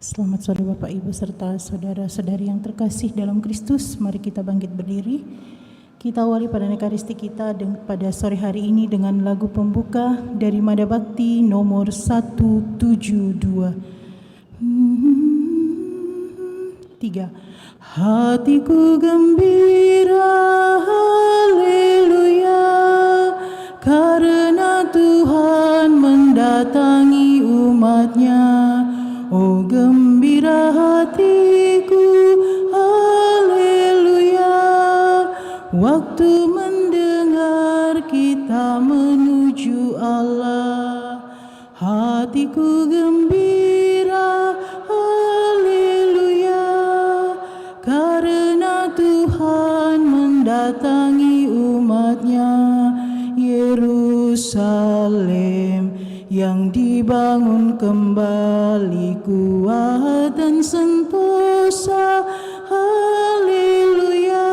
Selamat sore Bapak Ibu serta saudara-saudari yang terkasih dalam Kristus. Mari kita bangkit berdiri. Kita awali pada Ekaristi kita pada sore hari ini dengan lagu pembuka dari Mada Bakti nomor 172. 3. Hatiku gembira, haleluya, karena Tuhan mendatangi umatnya. Oh gembira hatiku, haleluya, waktu mendengar kita menuju Allah. Hatiku gembira, haleluya, karena Tuhan mendatangi umatnya. Yerusalem yang dibangun kembali kuat dan sentosa, haleluya,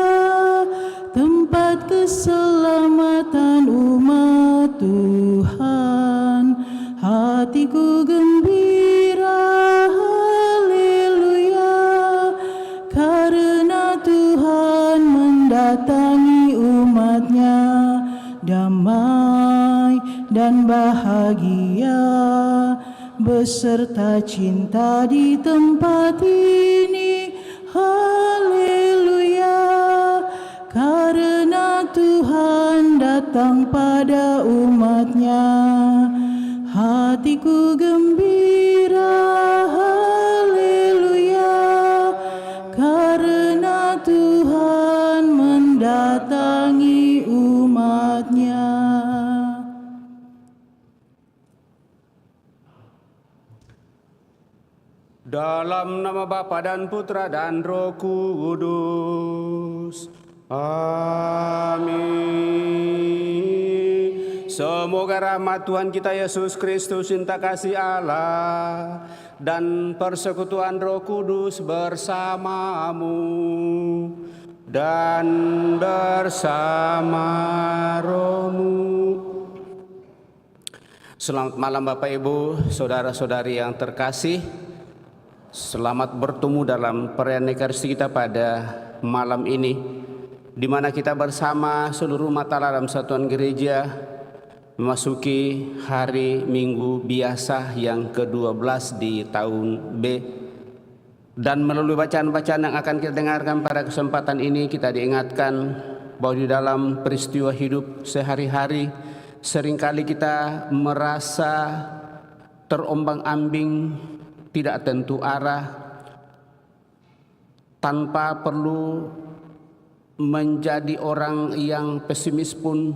tempat keselamatan umat Tuhan. Hatiku gembira, haleluya, karena Tuhan mendatangi umatnya. Damai dan bahagia beserta cinta di tempat ini, haleluya, karena Tuhan datang pada umatnya. Hatiku gembira, haleluya, karena Tuhan mendatangi umatnya. Dalam nama Bapa dan Putra dan Roh Kudus. Amin. Semoga rahmat Tuhan kita Yesus Kristus, cinta kasih Allah, dan persekutuan Roh Kudus bersamamu dan bersama rohmu. Selamat malam Bapak Ibu, saudara-saudari yang terkasih. Selamat bertemu dalam perayaan Ekaristi kita pada malam ini, di mana kita bersama seluruh umat Allah dalam satuan gereja memasuki hari Minggu biasa yang ke-12 di tahun B. Dan melalui bacaan-bacaan yang akan kita dengarkan pada kesempatan ini, kita diingatkan bahwa di dalam peristiwa hidup sehari-hari seringkali kita merasa terombang-ambing, tidak tentu arah, tanpa perlu menjadi orang yang pesimis pun.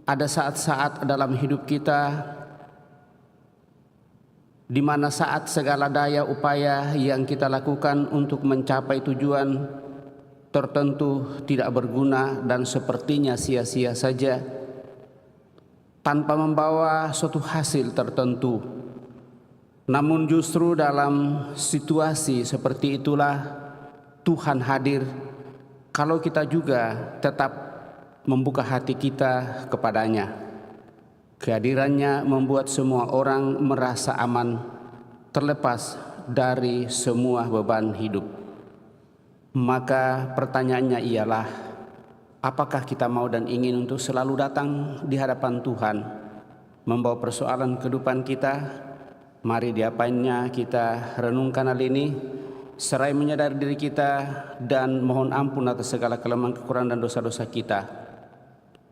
Ada saat-saat dalam hidup kita di mana saat segala daya upaya yang kita lakukan untuk mencapai tujuan tertentu tidak berguna dan sepertinya sia-sia saja, tanpa membawa suatu hasil tertentu. Namun justru dalam situasi seperti itulah Tuhan hadir kalau kita juga tetap membuka hati kita kepadanya. Kehadirannya membuat semua orang merasa aman, terlepas dari semua beban hidup. Maka pertanyaannya ialah, apakah kita mau dan ingin untuk selalu datang di hadapan Tuhan, membawa persoalan kehidupan kita? Mari diapanya kita renungkan hal ini, seraya menyadari diri kita dan mohon ampun atas segala kelemahan, kekurangan dan dosa-dosa kita,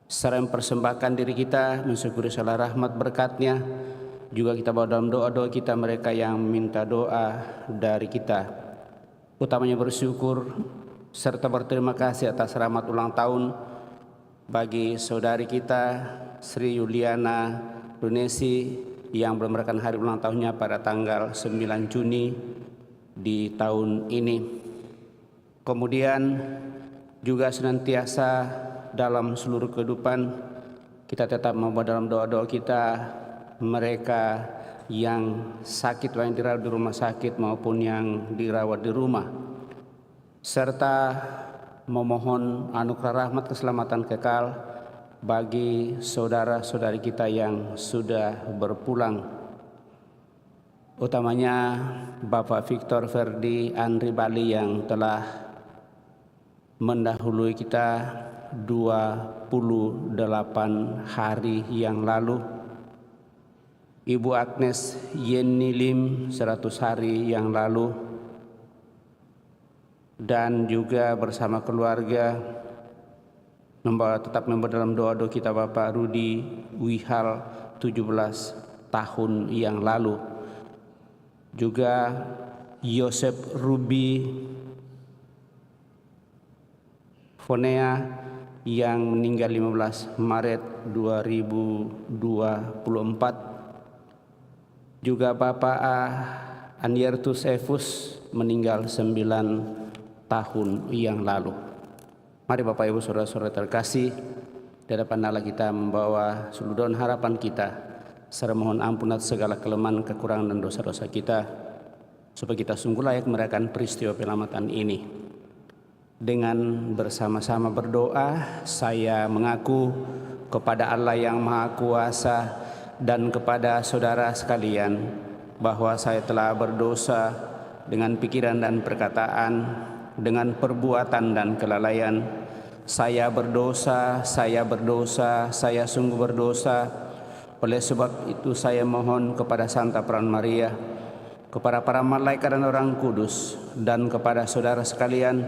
seraya mempersembahkan diri kita mensyukuri segala rahmat berkat-Nya. Juga kita bawa dalam doa-doa kita mereka yang minta doa dari kita, utamanya bersyukur serta berterima kasih atas rahmat ulang tahun bagi saudari kita Sri Yuliana Lunesi yang merayakan hari ulang tahunnya pada tanggal 9 Juni di tahun ini. Kemudian juga senantiasa dalam seluruh kehidupan kita tetap membawa dalam doa-doa kita mereka yang sakit, yang dirawat di rumah sakit maupun yang dirawat di rumah, serta memohon anugerah rahmat keselamatan kekal bagi saudara-saudari kita yang sudah berpulang. utamanya Bapak Victor Ferdi Andri Bali yang telah mendahului kita 28 hari yang lalu, Ibu Agnes Yeni Lim 100 hari yang lalu, dan juga bersama keluarga tetap member dalam doa-doa kita Bapak Rudi Wihal 17 tahun yang lalu, juga Yosep Ruby Fonea yang meninggal 15 Maret 2024, juga Bapak Aniertus Evus meninggal 9 tahun yang lalu. Mari Bapak Ibu Saudara-saudara terkasih, di hadapan Allah kita membawa seluruh harapan kita, serta mohon ampun atas segala kelemahan, kekurangan dan dosa-dosa kita, supaya kita sungguh layak merayakan peristiwa penyelamatan ini. Dengan bersama-sama berdoa, saya mengaku kepada Allah yang Maha Kuasa dan kepada saudara sekalian bahwa saya telah berdosa dengan pikiran dan perkataan, dengan perbuatan dan kelalaian. Saya berdosa, saya sungguh berdosa. Oleh sebab itu saya mohon kepada Santa Peran Maria, kepada para malaikat dan orang kudus, dan kepada saudara sekalian,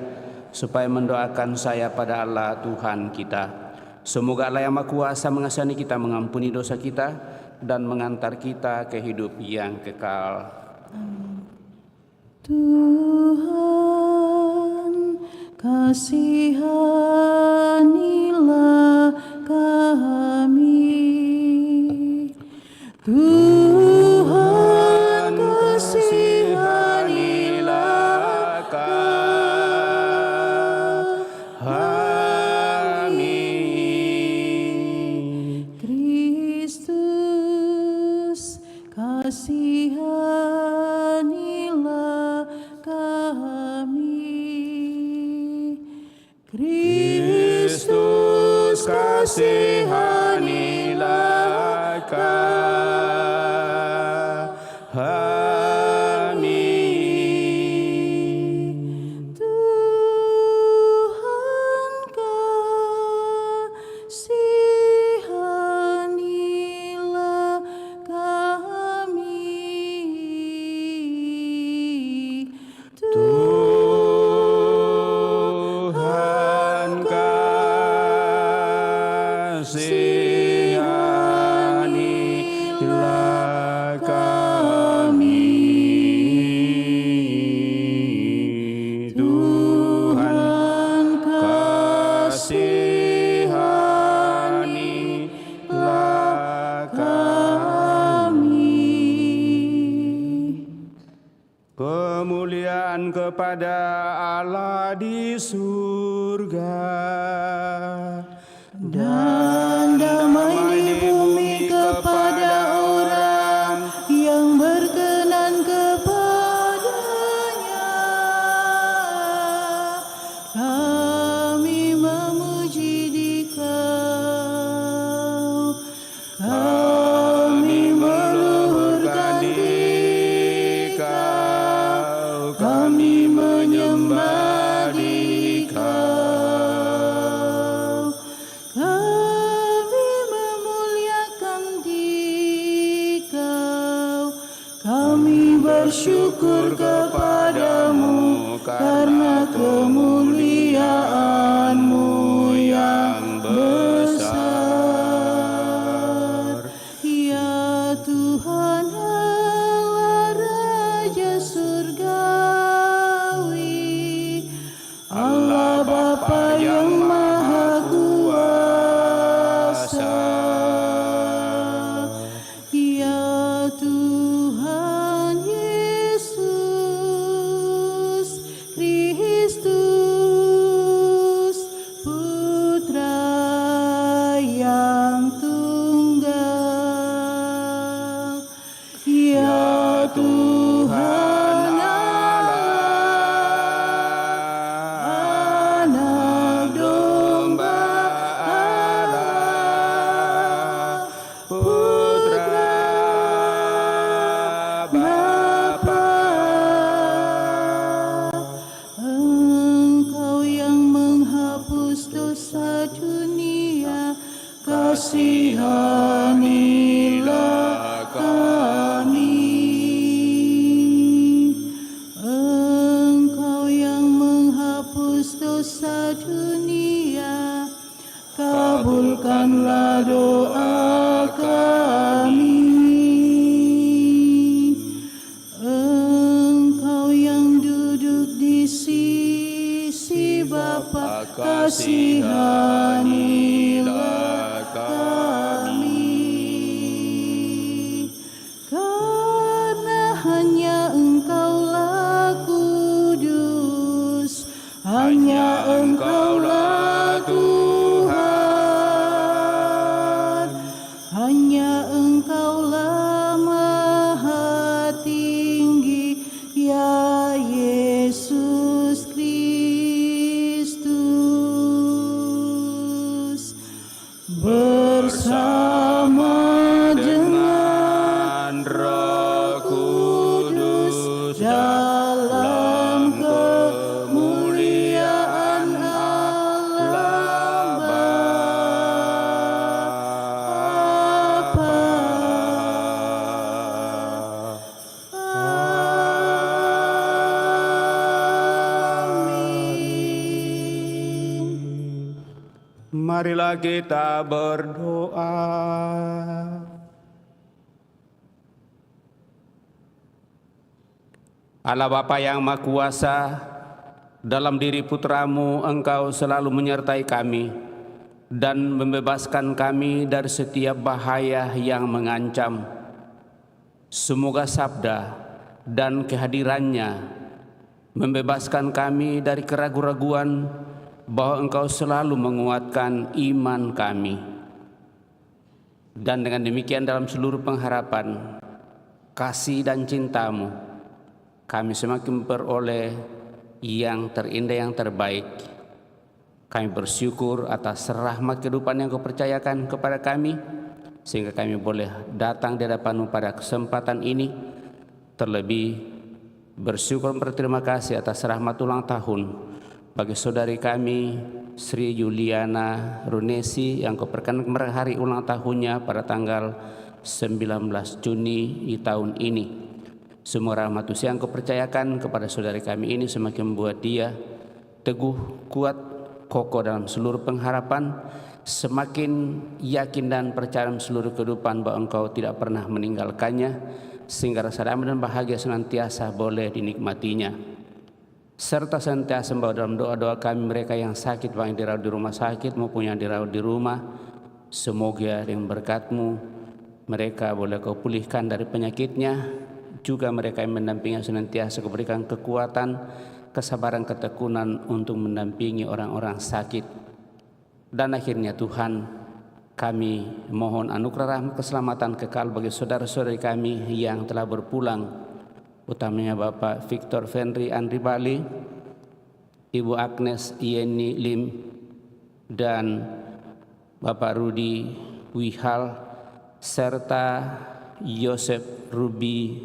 supaya mendoakan saya pada Allah Tuhan kita. Semoga Allah yang Maha Kuasa mengasihani kita, mengampuni dosa kita, dan mengantar kita ke hidup yang kekal. Tuhan, kasihanilah kami. Tuhan, kasihanilah kami. Kristus, kasihanilah kami. Kristus, kasihanilah kami. Tuhan, kasihanilah kami. Tuhan, kasihanilah kami. Tuhan, kasihanilah kami. Kemuliaan kepada Allah di surga Dan damai di bumi kepada orang yang berkenan kepadanya. Kami memuji Dikau, kami meluhurkan Dikau, kami menyembah Dikau. kasihanilah kami. Engkau yang menghapus dosa dunia, kabulkanlah doa kami. Engkau yang duduk di sisi Bapa, kasihanilah kami. Karena hanya Engkaulah kudus, hanya Engkaulah Tuhan, hanya Engkaulah Maha Tinggi, ya Yesus Kristus. Bersama dengan Roh Kudus dalam kemuliaan Allah Bapa. Amin. Marilah kita berdoa. Allah Bapa yang Maha Kuasa, dalam diri Putra-Mu Engkau selalu menyertai kami dan membebaskan kami dari setiap bahaya yang mengancam. Semoga sabda dan kehadirannya membebaskan kami dari keraguan-raguan bahwa Engkau selalu menguatkan iman kami. Dan dengan demikian dalam seluruh pengharapan, kasih dan cinta-Mu, kami semakin memperoleh yang terindah, yang terbaik. Kami bersyukur atas rahmat kehidupan yang Kau percayakan kepada kami, sehingga kami boleh datang di hadapan-Mu pada kesempatan ini. Terlebih bersyukur dan berterima kasih atas rahmat ulang tahun bagi saudari kami Sri Juliana Runesi yang Kau perkenankan hari ulang tahunnya pada tanggal 19 Juni di tahun ini. Semua rahmat usia yang Kau percayakan kepada saudari kami ini semakin membuat dia teguh, kuat, kokoh dalam seluruh pengharapan, semakin yakin dan percaya dalam seluruh kehidupan bahwa Engkau tidak pernah meninggalkannya, sehingga rasa damai dan bahagia senantiasa boleh dinikmatinya. Serta senantiasa membawa dalam doa-doa kami mereka yang sakit, baik yang dirawat di rumah sakit maupun yang dirawat di rumah. Semoga dengan berkat-Mu mereka boleh Kau pulihkan dari penyakitnya. Juga mereka yang mendampingi senantiasa Kau berikan kekuatan, kesabaran, ketekunan untuk mendampingi orang-orang sakit. Dan akhirnya Tuhan, kami mohon anugerah rahmat keselamatan kekal bagi saudara-saudari kami yang telah berpulang, utamanya Bapak Victor Fenri Andri Bali, Ibu Agnes Yeni Lim, dan Bapak Rudi Wihal, serta Yosef Ruby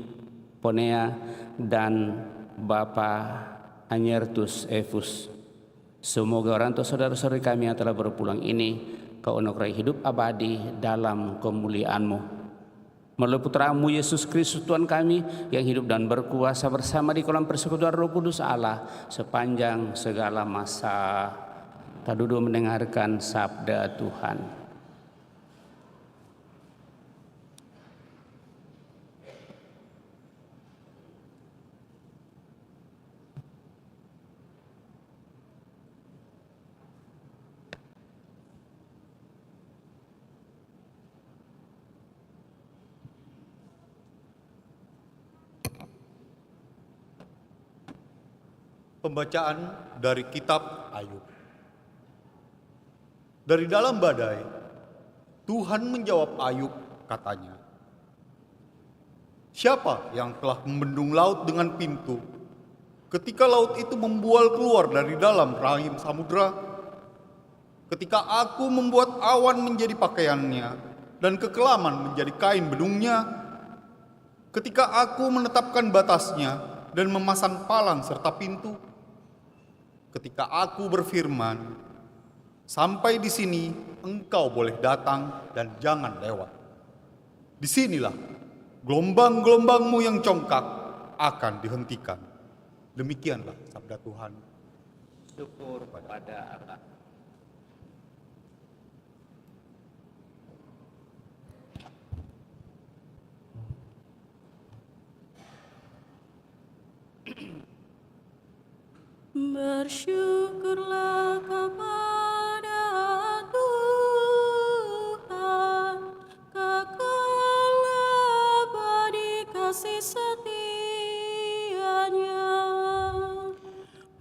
Ponea dan Bapak Anyertus Evus. Semoga orang tua saudara-saudari kami yang telah berpulang ini Kau anugerai hidup abadi dalam kemuliaan-Mu. Melalui Putra-Mu Yesus Kristus Tuhan kami yang hidup dan berkuasa bersama di kolam persekutuan Roh Kudus Allah sepanjang segala masa. Kita duduk mendengarkan sabda Tuhan. Pembacaan dari kitab Ayub. Dari dalam badai, Tuhan menjawab Ayub, katanya, "Siapa yang telah membendung laut dengan pintu, ketika laut itu membual keluar dari dalam rahim samudra? Ketika aku membuat awan menjadi pakaiannya, dan kekelaman menjadi kain bedungnya? Ketika aku menetapkan batasnya, dan memasang palang serta pintu? Ketika aku berfirman, Sampai di sini engkau boleh datang dan jangan lewat. Disinilah gelombang-gelombangmu yang congkak akan dihentikan. Demikianlah sabda Tuhan. Syukur kepada Allah. Bersyukurlah kepada Tuhan, kekal abadi kasih setia-Nya.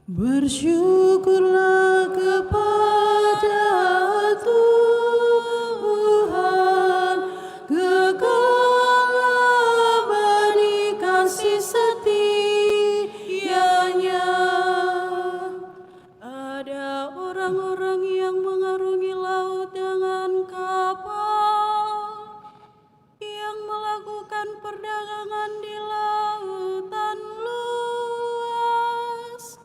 Bersyukurlah kepada Tuhan, kekal abadi kasih setia-Nya. Ada orang-orang yang mengarungi laut dengan kapal, yang melakukan perdagangan di lautan luas.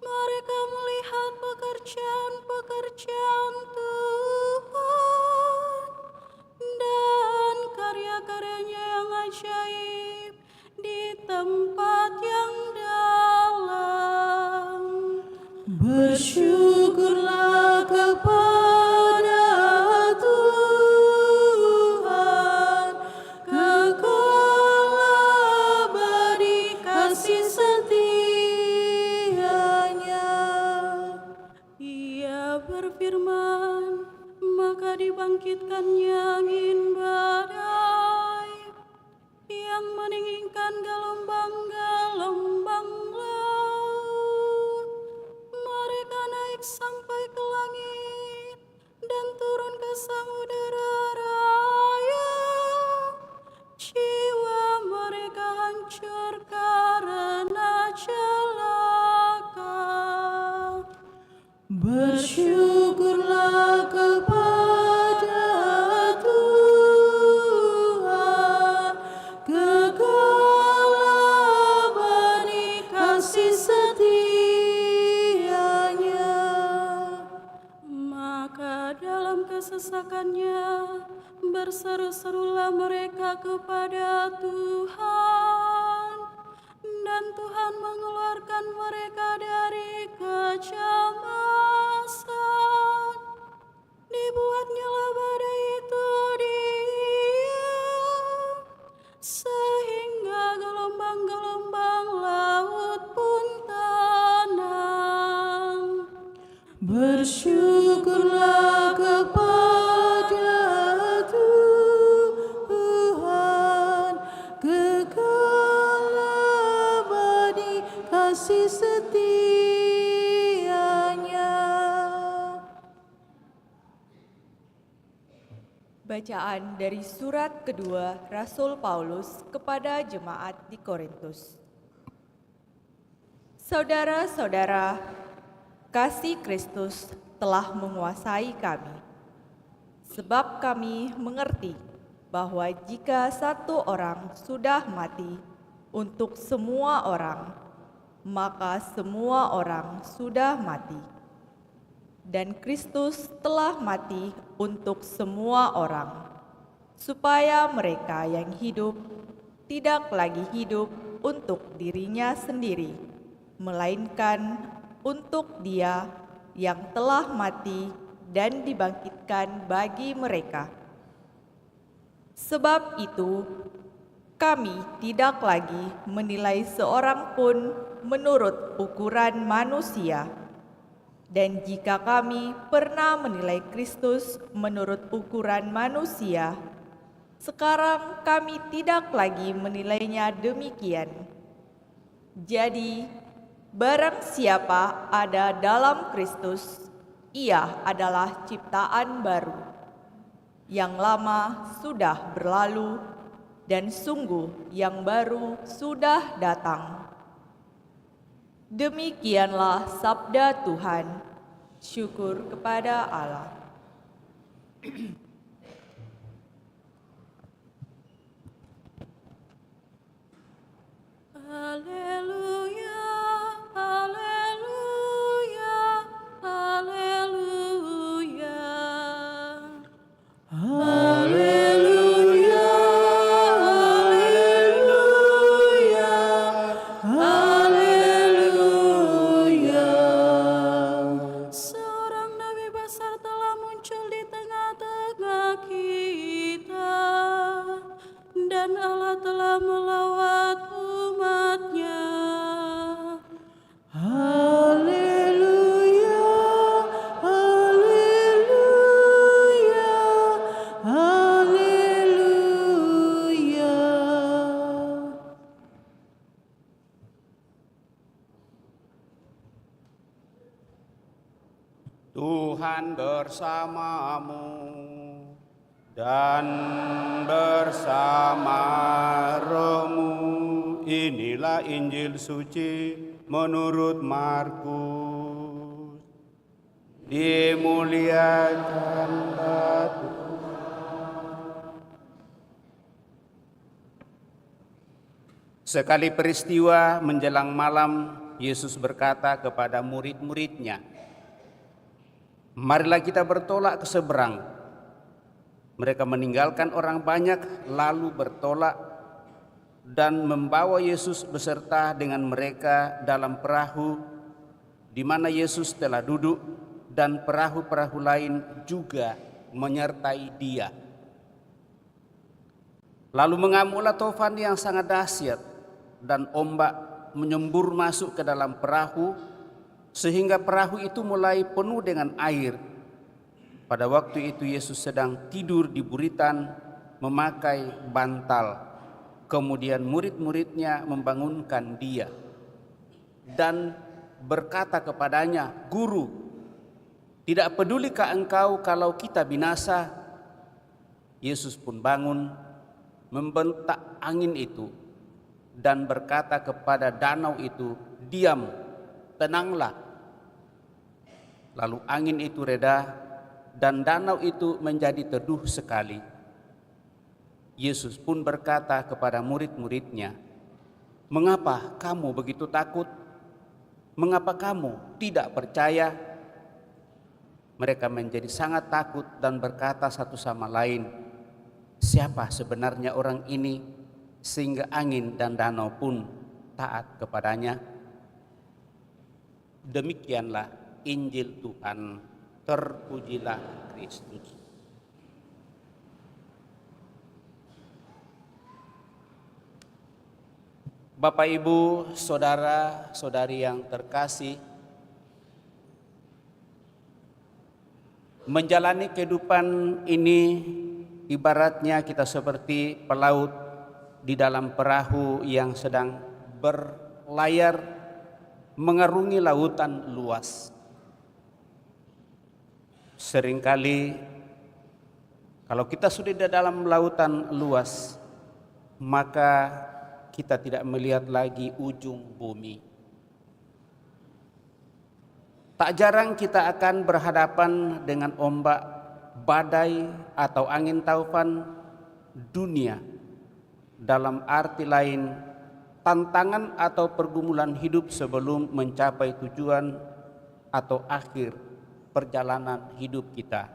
Mereka melihat pekerjaan-pekerjaan Tuhan dan karya-karyanya yang ajaib di tempat yang dalam. Bersyukurlah kepada Tuhan, kekal abadi kasih setia-Nya. Ia berfirman, maka dibangkitkannya angin badai yang meninggikan gelombang-gelombang laut. Mereka naik sampai ke langit dan turun ke samudera raya. Jiwa mereka hancur karena celaka. Bersyukurlah kepada Tuhan, kekal abadi kasih setia-Nya. Maka dalam kesesakannya berseru-serulah mereka kepada Tuhan, dan Tuhan mengeluarkan mereka dari kecemasan. Dibuatnyalah badai itu diam, sehingga gelombang-gelombang laut pun tenang. Bersyukurlah kepada Tuhan, kekal abadi kasih setia-Nya. Bacaan dari surat kedua Rasul Paulus kepada jemaat di Korintus. Saudara-saudara, kasih Kristus telah menguasai kami, sebab kami mengerti bahwa jika satu orang sudah mati untuk semua orang, maka semua orang sudah mati. Dan Kristus telah mati untuk semua orang, supaya mereka yang hidup tidak lagi hidup untuk dirinya sendiri, melainkan untuk Dia yang telah mati dan dibangkitkan bagi mereka. Sebab itu, kami tidak lagi menilai seorang pun menurut ukuran manusia. Dan jika kami pernah menilai Kristus menurut ukuran manusia, sekarang kami tidak lagi menilainya demikian. Jadi, barang siapa ada dalam Kristus, ia adalah ciptaan baru. Yang lama sudah berlalu, dan sungguh yang baru sudah datang. Demikianlah sabda Tuhan. Syukur kepada Allah. Haleluya, haleluya, haleluya. Tuhan bersamamu dan bersama rohmu. Inilah Injil suci menurut Markus. Dimuliakanlah Tuhan. Sekali peristiwa menjelang malam, Yesus berkata kepada murid-muridnya, "Marilah kita bertolak ke seberang." Mereka meninggalkan orang banyak lalu bertolak dan membawa Yesus beserta dengan mereka dalam perahu di mana Yesus telah duduk, dan perahu-perahu lain juga menyertai Dia. Lalu mengamuklah tofan yang sangat dahsyat dan ombak menyembur masuk ke dalam perahu sehingga perahu itu mulai penuh dengan air. Pada waktu itu Yesus sedang tidur di buritan memakai bantal. Kemudian murid-muridnya membangunkan Dia dan berkata kepadanya, "Guru, tidak pedulikah engkau kalau kita binasa?" Yesus pun bangun, membentak angin itu dan berkata kepada danau itu, "Diam, tenanglah." Lalu angin itu reda dan danau itu menjadi teduh sekali. Yesus pun berkata kepada murid-muridnya, "Mengapa kamu begitu takut? Mengapa kamu tidak percaya?" Mereka menjadi sangat takut dan berkata satu sama lain, "Siapa sebenarnya orang ini sehingga angin dan danau pun taat kepadanya?" Demikianlah Injil Tuhan. Terpujilah Kristus. Bapak, Ibu, saudara-saudari yang terkasih, menjalani kehidupan ini ibaratnya kita seperti pelaut di dalam perahu yang sedang berlayar mengarungi lautan luas. Seringkali kalau kita sudah di dalam lautan luas, maka kita tidak melihat lagi ujung bumi. Tak jarang kita akan berhadapan dengan ombak, badai atau angin taufan dunia. Dalam arti lain, tantangan atau pergumulan hidup sebelum mencapai tujuan atau akhir perjalanan hidup kita.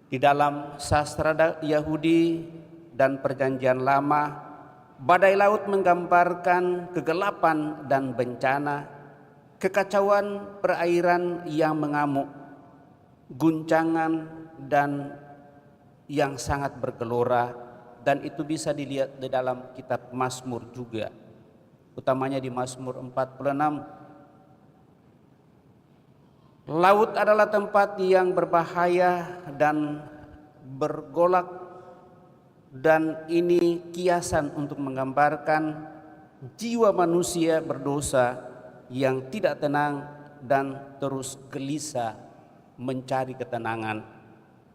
Di dalam sastra Yahudi dan Perjanjian Lama, badai laut menggambarkan kegelapan dan bencana, kekacauan perairan yang mengamuk, guncangan dan yang sangat bergelora, dan itu bisa dilihat di dalam kitab Mazmur juga, utamanya di Mazmur 46. Laut adalah tempat yang berbahaya dan bergolak, dan ini kiasan untuk menggambarkan jiwa manusia berdosa yang tidak tenang dan terus gelisah mencari ketenangan.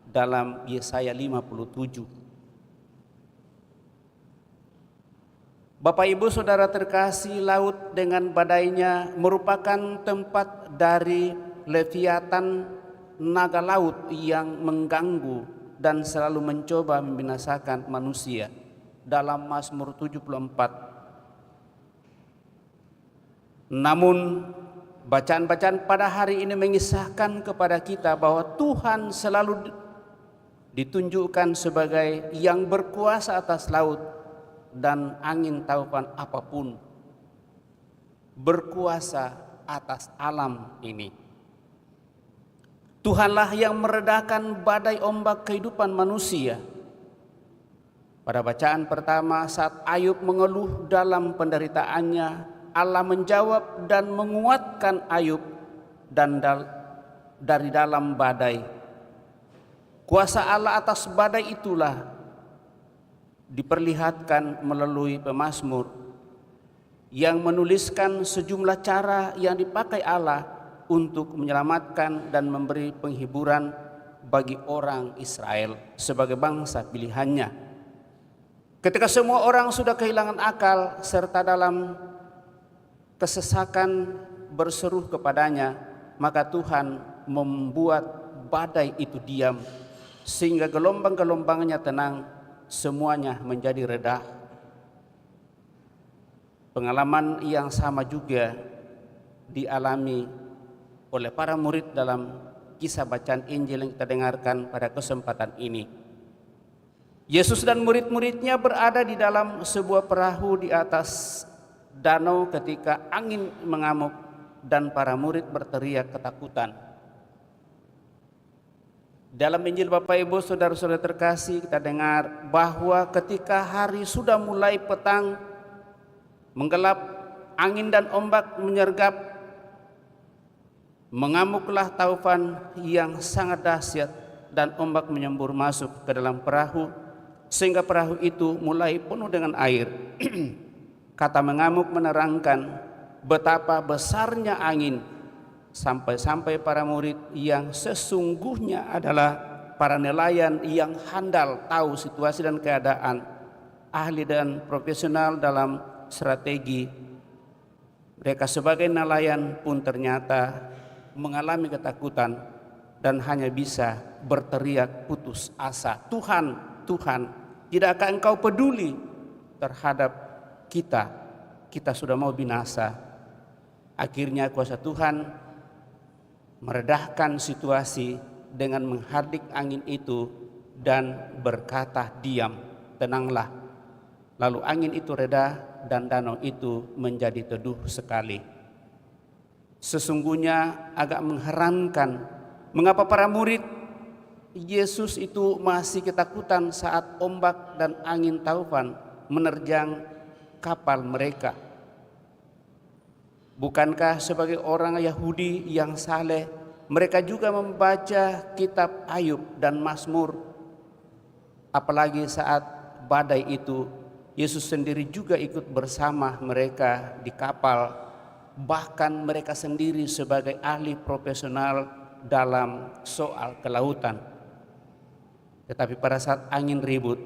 Dalam Yesaya 57. Bapak, Ibu, saudara terkasih, laut dengan badainya merupakan tempat dari Leviatan, naga laut yang mengganggu dan selalu mencoba membinasakan manusia. Dalam Mazmur 74. Namun bacaan-bacaan pada hari ini mengisahkan kepada kita bahwa Tuhan selalu ditunjukkan sebagai yang berkuasa atas laut dan angin taufan apapun, berkuasa atas alam ini. Tuhanlah yang meredakan badai ombak kehidupan manusia. Pada bacaan pertama, saat Ayub mengeluh dalam penderitaannya, Allah menjawab dan menguatkan Ayub dan dari dalam badai. Kuasa Allah atas badai itulah diperlihatkan melalui pemazmur yang menuliskan sejumlah cara yang dipakai Allah untuk menyelamatkan dan memberi penghiburan bagi orang Israel sebagai bangsa pilihannya. Ketika semua orang sudah kehilangan akal serta dalam kesesakan berseru kepadanya, maka Tuhan membuat badai itu diam sehingga gelombang-gelombangnya tenang, semuanya menjadi reda. Pengalaman yang sama juga dialami oleh para murid dalam kisah bacaan Injil yang kita dengarkan pada kesempatan ini. Yesus dan murid-muridnya berada di dalam sebuah perahu di atas danau ketika angin mengamuk dan para murid berteriak ketakutan. Dalam Injil Bapak Ibu Saudara-saudara terkasih, kita dengar bahwa ketika hari sudah mulai petang, menggelap, angin dan ombak menyergap, mengamuklah taufan yang sangat dahsyat dan ombak menyembur masuk ke dalam perahu sehingga perahu itu mulai penuh dengan air. Kata mengamuk menerangkan betapa besarnya angin, sampai-sampai para murid yang sesungguhnya adalah para nelayan yang handal tahu situasi dan keadaan, ahli dan profesional dalam strategi. Mereka sebagai nelayan pun ternyata mengalami ketakutan dan hanya bisa berteriak putus asa, Tuhan, Tuhan, tidakkah Engkau peduli terhadap kita? Kita sudah mau binasa. Akhirnya kuasa Tuhan meredahkan situasi dengan menghardik angin itu dan berkata, diam, tenanglah. Lalu angin itu reda dan danau itu menjadi teduh sekali. Sesungguhnya agak mengherankan mengapa para murid Yesus itu masih ketakutan saat ombak dan angin taufan menerjang kapal mereka. Bukankah sebagai orang Yahudi yang saleh, mereka juga membaca kitab Ayub dan Mazmur? Apalagi saat badai itu, Yesus sendiri juga ikut bersama mereka di kapal. Bahkan mereka sendiri sebagai ahli profesional dalam soal kelautan. Tetapi pada saat angin ribut,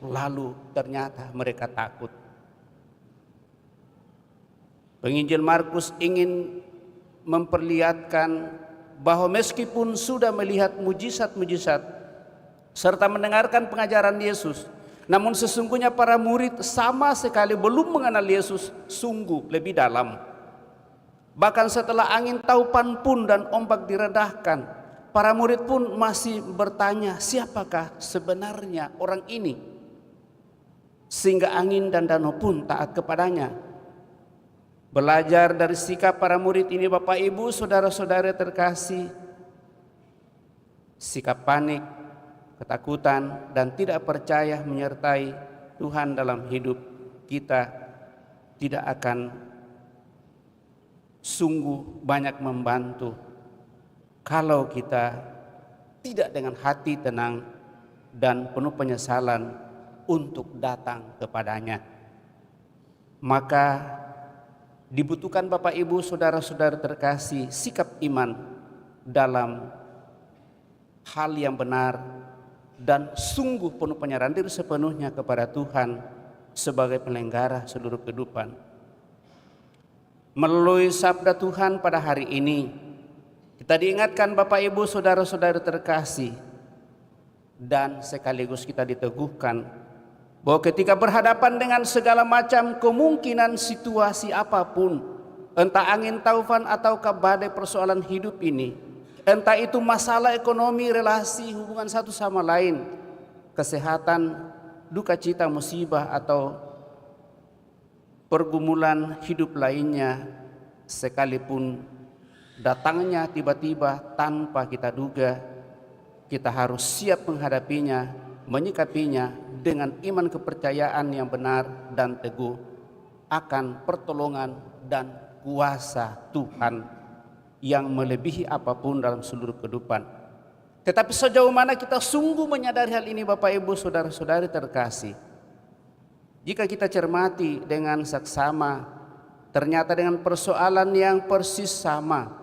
lalu ternyata mereka takut. Penginjil Markus ingin memperlihatkan bahwa meskipun sudah melihat mujizat-mujizat serta mendengarkan pengajaran Yesus, namun sesungguhnya para murid sama sekali belum mengenal Yesus sungguh lebih dalam. Bahkan setelah angin taupan pun dan ombak diredahkan, para murid pun masih bertanya, siapakah sebenarnya orang ini? Sehingga angin dan danau pun taat kepadanya. Belajar dari sikap para murid ini Bapak Ibu Saudara-saudara terkasih, sikap panik, ketakutan dan tidak percaya menyertai Tuhan dalam hidup kita tidak akan sungguh banyak membantu kalau kita tidak dengan hati tenang dan penuh penyesalan untuk datang kepadanya. Maka dibutuhkan Bapak Ibu Saudara-saudara terkasih sikap iman dalam hal yang benar dan sungguh penuh penyerahan diri sepenuhnya kepada Tuhan sebagai penyelenggara seluruh kehidupan. Melalui sabda Tuhan pada hari ini, kita diingatkan Bapak Ibu Saudara-saudara terkasih dan sekaligus kita diteguhkan bahwa ketika berhadapan dengan segala macam kemungkinan situasi apapun, entah angin taufan ataukah badai persoalan hidup ini, entah itu masalah ekonomi, relasi, hubungan satu sama lain, kesehatan, duka cita, musibah atau pergumulan hidup lainnya, sekalipun datangnya tiba-tiba tanpa kita duga, kita harus siap menghadapinya, menyikapinya dengan iman kepercayaan yang benar dan teguh akan pertolongan dan kuasa Tuhan yang melebihi apapun dalam seluruh kehidupan. Tetapi sejauh mana kita sungguh menyadari hal ini Bapak Ibu Saudara-saudari terkasih? Jika kita cermati dengan saksama, ternyata dengan persoalan yang persis sama,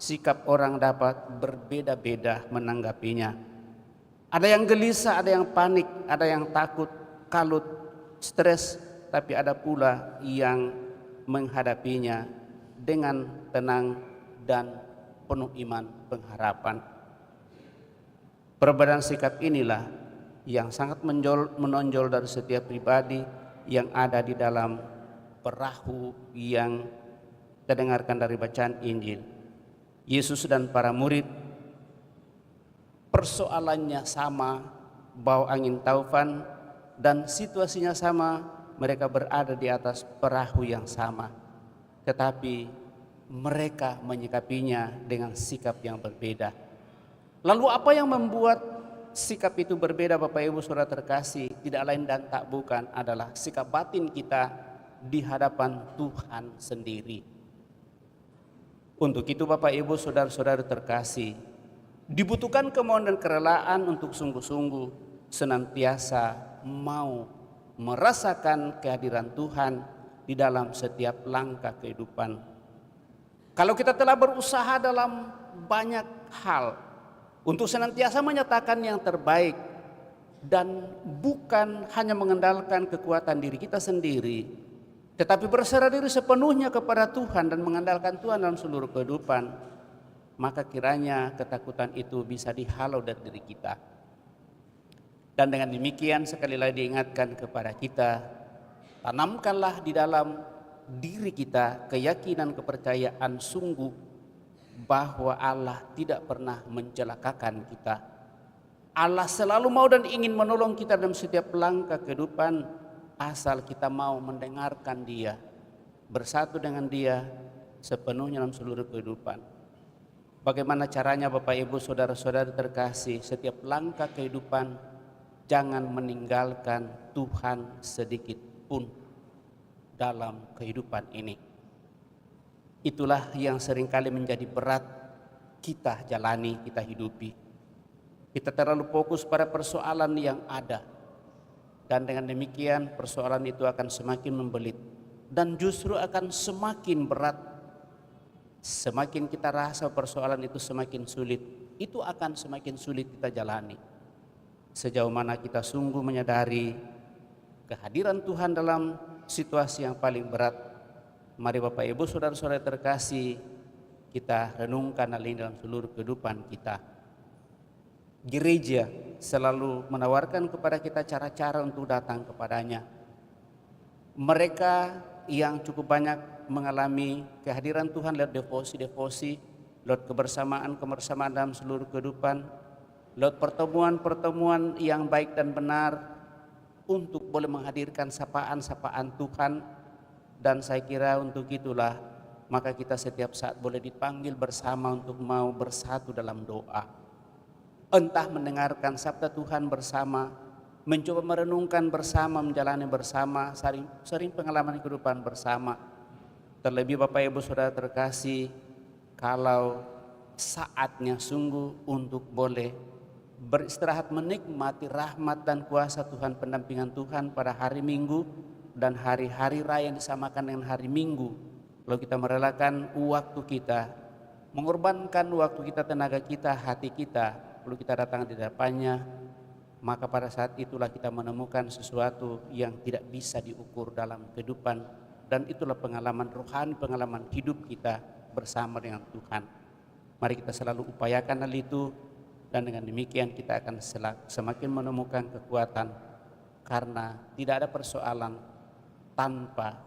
sikap orang dapat berbeda-beda menanggapinya. Ada yang gelisah, ada yang panik, ada yang takut, kalut, stres, tapi ada pula yang menghadapinya dengan tenang dan penuh iman pengharapan. Perbedaan sikap inilah yang sangat menonjol dari setiap pribadi yang ada di dalam perahu yang kita dengarkan dari bacaan Injil. Yesus dan para murid persoalannya sama, bau angin taufan, dan situasinya sama, mereka berada di atas perahu yang sama. Tetapi mereka menyikapinya dengan sikap yang berbeda. Lalu apa yang membuat sikap itu berbeda, Bapak Ibu Saudara terkasih? Tidak lain dan tak bukan adalah sikap batin kita di hadapan Tuhan sendiri. Untuk itu Bapak Ibu Saudara-saudara terkasih, dibutuhkan kemauan dan kerelaan untuk sungguh-sungguh senantiasa mau merasakan kehadiran Tuhan di dalam setiap langkah kehidupan. Kalau kita telah berusaha dalam banyak hal untuk senantiasa menyatakan yang terbaik dan bukan hanya mengandalkan kekuatan diri kita sendiri, tetapi berserah diri sepenuhnya kepada Tuhan dan mengandalkan Tuhan dalam seluruh kehidupan, maka kiranya ketakutan itu bisa dihalau dari diri kita. Dan dengan demikian sekali lagi diingatkan kepada kita, tanamkanlah di dalam diri kita keyakinan kepercayaan sungguh bahwa Allah tidak pernah mencelakakan kita. Allah selalu mau dan ingin menolong kita dalam setiap langkah kehidupan, asal kita mau mendengarkan Dia, bersatu dengan Dia sepenuhnya dalam seluruh kehidupan. Bagaimana caranya Bapak Ibu Saudara-saudara terkasih? Setiap langkah kehidupan jangan meninggalkan Tuhan sedikit pun dalam kehidupan ini. Itulah yang seringkali menjadi berat kita jalani, kita hidupi. Kita terlalu fokus pada persoalan yang ada, dan dengan demikian persoalan itu akan semakin membelit dan justru akan semakin berat. Semakin kita rasa persoalan itu semakin sulit, itu akan semakin sulit kita jalani. Sejauh mana kita sungguh menyadari kehadiran Tuhan dalam situasi yang paling berat, mari Bapak Ibu Saudara-saudara terkasih, kita renungkan hal ini dalam seluruh kehidupan kita. Gereja selalu menawarkan kepada kita cara-cara untuk datang kepadanya. Mereka yang cukup banyak mengalami kehadiran Tuhan lewat devosi-devosi, lewat kebersamaan dalam seluruh kehidupan, lewat pertemuan-pertemuan yang baik dan benar untuk boleh menghadirkan sapaan-sapaan Tuhan. Dan saya kira untuk itulah maka kita setiap saat boleh dipanggil bersama untuk mau bersatu dalam doa. Entah mendengarkan sabda Tuhan bersama, mencoba merenungkan bersama, menjalani bersama, sering pengalaman kehidupan bersama. Terlebih Bapak Ibu Saudara terkasih, kalau saatnya sungguh untuk boleh beristirahat menikmati rahmat dan kuasa Tuhan, pendampingan Tuhan pada hari Minggu dan hari-hari raya yang disamakan dengan hari Minggu. Lalu kita merelakan waktu kita, mengorbankan waktu kita, tenaga kita, hati kita, lalu kita datang di hadapannya, maka pada saat itulah kita menemukan sesuatu yang tidak bisa diukur dalam kehidupan, dan itulah pengalaman rohani, pengalaman hidup kita bersama dengan Tuhan. Mari kita selalu upayakan hal itu, dan dengan demikian kita akan semakin menemukan kekuatan, karena tidak ada persoalan tanpa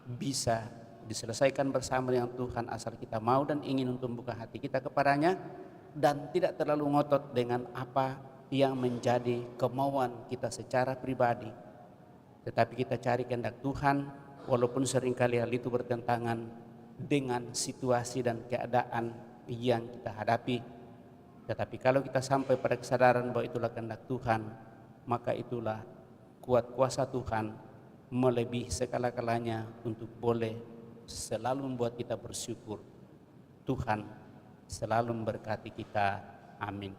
bisa diselesaikan bersama dengan Tuhan asal kita mau dan ingin untuk membuka hati kita kepadanya dan tidak terlalu ngotot dengan apa yang menjadi kemauan kita secara pribadi, tetapi kita cari kehendak Tuhan walaupun seringkali hal itu bertentangan dengan situasi dan keadaan yang kita hadapi. Tetapi kalau kita sampai pada kesadaran bahwa itulah kehendak Tuhan, maka itulah kuat kuasa Tuhan melebihi segala-galanya untuk boleh selalu membuat kita bersyukur. Tuhan selalu memberkati kita. Amin.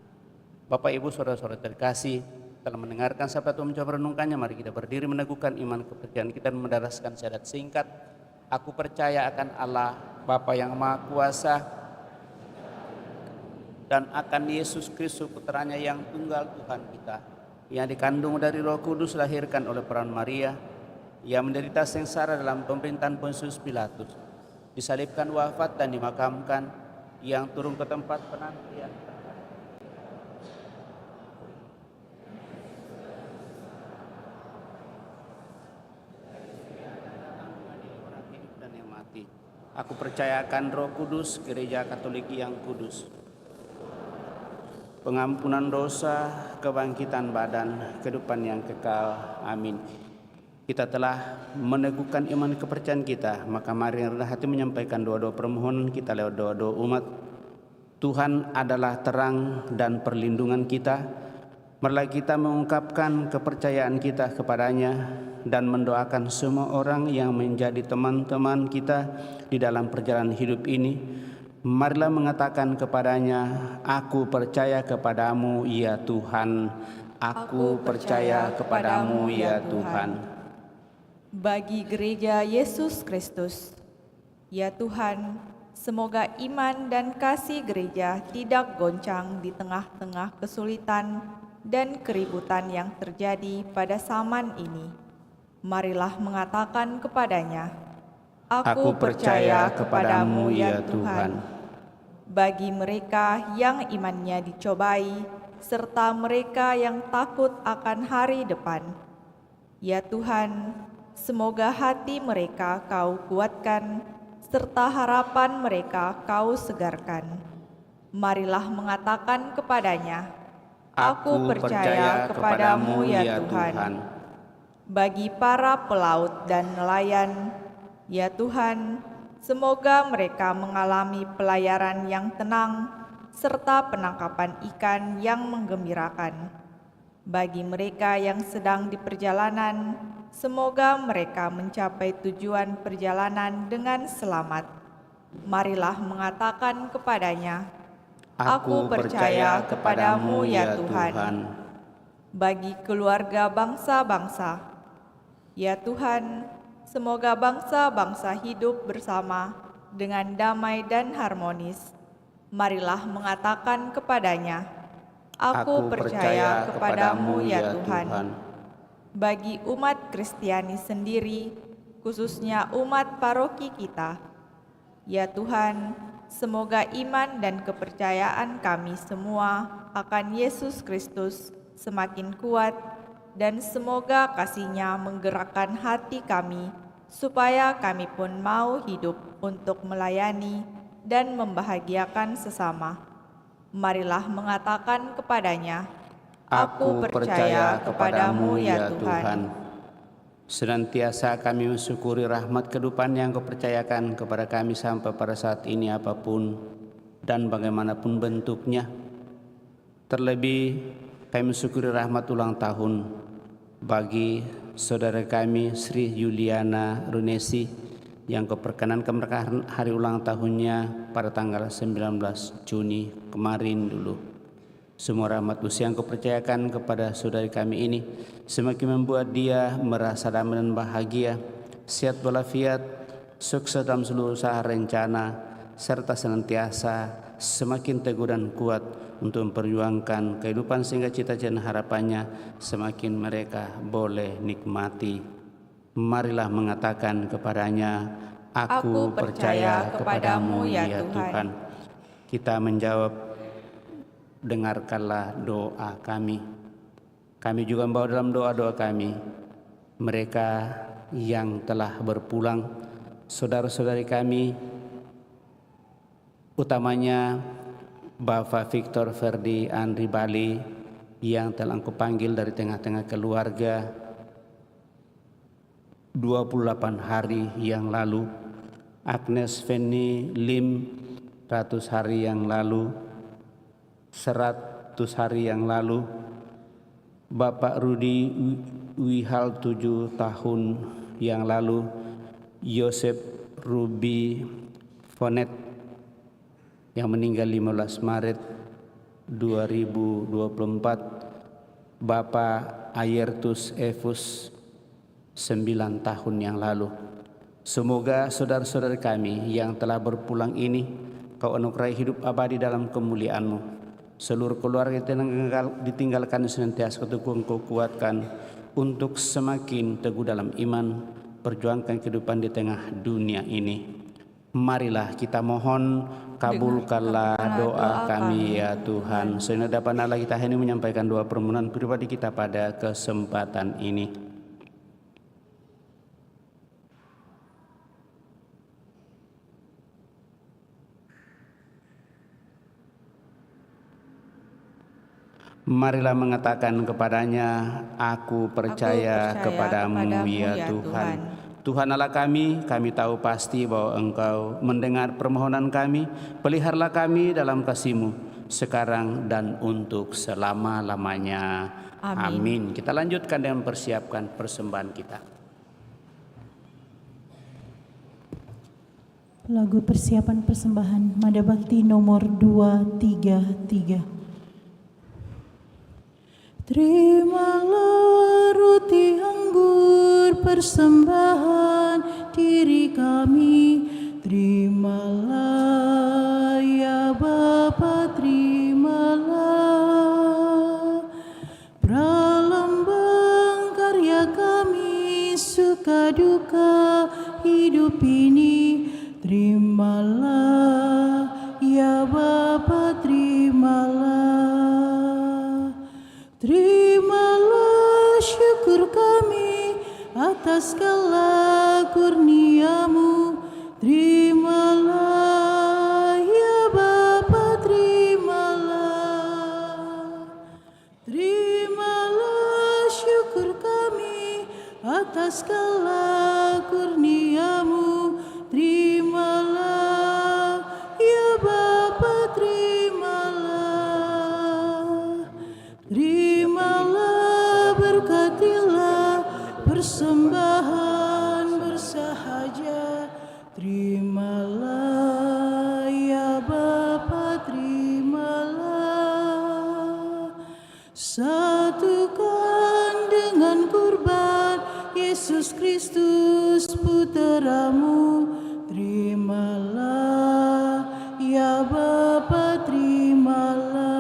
Bapak Ibu Saudara-saudara terkasih, telah mendengarkan sabda Tuhan, mencoba renungkannya, mari kita berdiri meneguhkan iman kepercayaan kita dan mendaraskan syahadat singkat. Aku percaya akan Allah Bapa yang Maha Kuasa, dan akan Yesus Kristus putranya yang tunggal Tuhan kita, yang dikandung dari Roh Kudus, lahirkan oleh peran Maria, yang menderita sengsara dalam pemerintahan Pontius Pilatus, disalibkan, wafat dan dimakamkan, yang turun ke tempat penantian dan yang mati. Aku percayakan Roh Kudus, Gereja Katolik yang kudus, pengampunan dosa, kebangkitan badan, kehidupan yang kekal. Amin. Kita telah meneguhkan iman kepercayaan kita, maka mari rendah hati menyampaikan doa-doa permohonan kita lewat doa-doa umat. Tuhan adalah terang dan perlindungan kita. Marilah kita mengungkapkan kepercayaan kita kepadanya dan mendoakan semua orang yang menjadi teman-teman kita di dalam perjalanan hidup ini. Marilah mengatakan kepadanya, aku percaya kepadamu ya Tuhan. Aku percaya kepadamu ya Tuhan. Bagi Gereja Yesus Kristus, ya Tuhan, semoga iman dan kasih gereja tidak goncang di tengah-tengah kesulitan dan keributan yang terjadi pada zaman ini. Marilah mengatakan kepadanya, aku percaya kepadamu ya Tuhan. Bagi mereka yang imannya dicobai, serta mereka yang takut akan hari depan, ya Tuhan, semoga hati mereka Kau kuatkan, serta harapan mereka Kau segarkan. Marilah mengatakan kepadanya, aku percaya kepadamu ya Tuhan. Bagi para pelaut dan nelayan, ya Tuhan, semoga mereka mengalami pelayaran yang tenang, serta penangkapan ikan yang menggembirakan. Bagi mereka yang sedang di perjalanan, semoga mereka mencapai tujuan perjalanan dengan selamat. Marilah mengatakan kepadanya, aku percaya kepadamu ya Tuhan. Bagi keluarga bangsa-bangsa, ya Tuhan, semoga bangsa-bangsa hidup bersama dengan damai dan harmonis. Marilah mengatakan kepadanya, aku percaya kepadamu ya Tuhan. Bagi umat Kristiani sendiri, khususnya umat paroki kita, ya Tuhan, semoga iman dan kepercayaan kami semua akan Yesus Kristus semakin kuat, dan semoga kasih-Nya menggerakkan hati kami, supaya kami pun mau hidup untuk melayani dan membahagiakan sesama. Marilah mengatakan kepadanya, aku percaya kepadamu ya Tuhan. Senantiasa kami mensyukuri rahmat kehidupan yang Kau percayakan kepada kami sampai pada saat ini, apapun dan bagaimanapun bentuknya. Terlebih kami mensyukuri rahmat ulang tahun bagi saudara kami Sri Yuliana Runesi yang Kau perkenankan hari ulang tahunnya pada tanggal 19 Juni kemarin dulu. Semua rahmat usia yang Kau percayakan kepada saudari kami ini semakin membuat dia merasa damai dan bahagia, sehat walafiat, sukses dalam seluruh usaha rencana, serta senantiasa semakin teguh dan kuat untuk memperjuangkan kehidupan sehingga cita-cita dan harapannya semakin mereka boleh nikmati. Marilah mengatakan kepadanya, aku percaya kepadamu ya Tuhan. Kita menjawab, dengarkanlah doa kami. Kami juga membawa dalam doa-doa kami mereka yang telah berpulang, saudara-saudari kami, utamanya Bapak Victor Ferdi Andri Bali yang telah Engkau panggil dari tengah-tengah keluarga 28 hari yang lalu, Agnes Feni Lim 100 hari yang lalu, 100 hari yang lalu, Bapak Rudi Wihal 7 tahun yang lalu, Yosep Ruby Fonet yang meninggal 15 Maret 2024, Bapak Ayertus Evus 9 tahun yang lalu. Semoga saudara-saudara kami yang telah berpulang ini Kau anugerahi hidup abadi dalam kemuliaan-Mu. Seluruh keluarga ditinggalkan senantiasa Kau kuatkan untuk semakin teguh dalam iman, perjuangkan kehidupan di tengah dunia ini. Marilah kita mohon, kabulkanlah doa kami ya Tuhan. Sehingga dapat Allah kita ini menyampaikan doa permohonan pribadi kita pada kesempatan ini. Marilah mengatakan kepadanya, aku percaya kepadamu ya Tuhan. Tuhan Allah kami tahu pasti bahwa Engkau mendengar permohonan kami. Peliharalah kami dalam kasih-Mu sekarang dan untuk selama-lamanya. Amin. Kita lanjutkan dengan persiapkan persembahan kita. Lagu persiapan persembahan Mada Bakti nomor 233. Terimalah roti anggur persembahan diri kami, terimalah ya Bapa, terimalah pralambang karya kami, suka duka hidup ini, terimalah ya Bapa, terimalah. Terimalah syukur kami atas segala kurnia-Mu. Terimalah ya Bapa, terimalah. Terimalah syukur kami atas segala kurnia-Mu. Terimalah ya Bapa, terimalah. Terimalah, berkatilah persembahan bersahaja. Terimalah ya Bapa, terimalah. Satukan dengan kurban Yesus Kristus Putra-Mu. Terimalah ya Bapa, terimalah.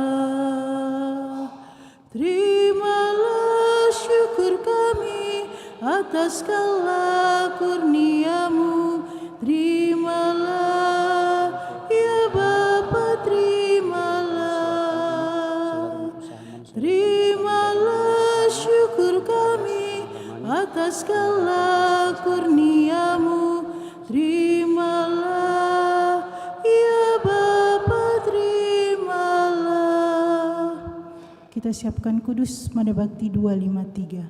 Terimalah syukur kami atas segala kurnia-Mu. Terimalah ya Bapa, terimalah. Terimalah syukur kami atas segala kurnia-Mu. Terimalah ya Bapa, terimalah. Kita siapkan kudus Mada Bakti 253.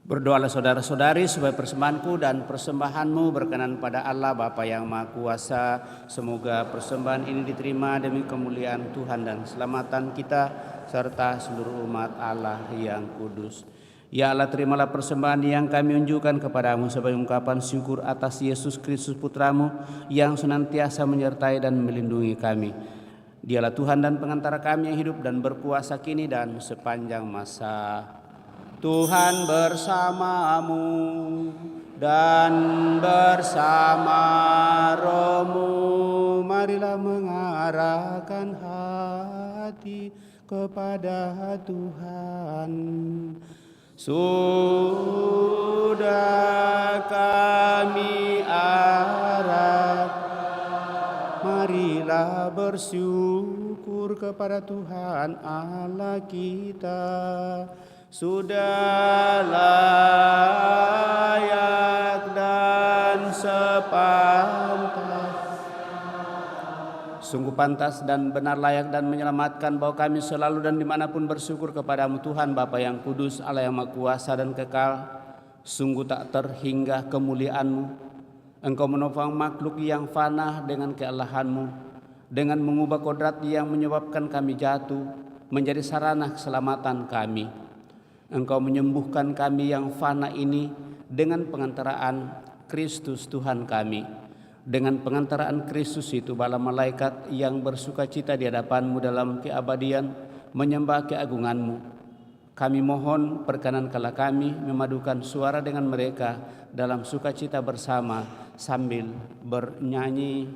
Berdoalah saudara-saudari supaya persembahanku dan persembahanmu berkenan pada Allah Bapa yang Maha Kuasa. Semoga persembahan ini diterima demi kemuliaan Tuhan dan keselamatan kita serta seluruh umat Allah yang kudus. Ya Allah, terimalah persembahan yang kami unjukkan kepadamu sebagai ungkapan syukur atas Yesus Kristus Putra-Mu yang senantiasa menyertai dan melindungi kami. Dialah Tuhan dan pengantara kami yang hidup dan berkuasa kini dan sepanjang masa. Tuhan bersamamu dan bersama rohmu. Marilah mengarahkan hati kepada Tuhan. Sudah kami arah, marilah bersyukur kepada Tuhan Allah kita. Sudah layak dan sepantas, sungguh pantas dan benar, layak dan menyelamatkan bahwa kami selalu dan dimanapun bersyukur kepadamu Tuhan Bapa yang kudus, Allah yang Maha Kuasa dan kekal. Sungguh tak terhingga kemuliaan-Mu. Engkau menopang makhluk yang fana dengan kealahan-Mu, dengan mengubah kodrat yang menyebabkan kami jatuh menjadi sarana keselamatan kami. Engkau menyembuhkan kami yang fana ini dengan pengantaraan Kristus Tuhan kami. Dengan pengantaraan Kristus itu, bala malaikat yang bersuka cita di hadapan-Mu dalam keabadian menyembah keagungan-Mu. Kami mohon perkenankanlah kami memadukan suara dengan mereka dalam sukacita bersama sambil bernyanyi.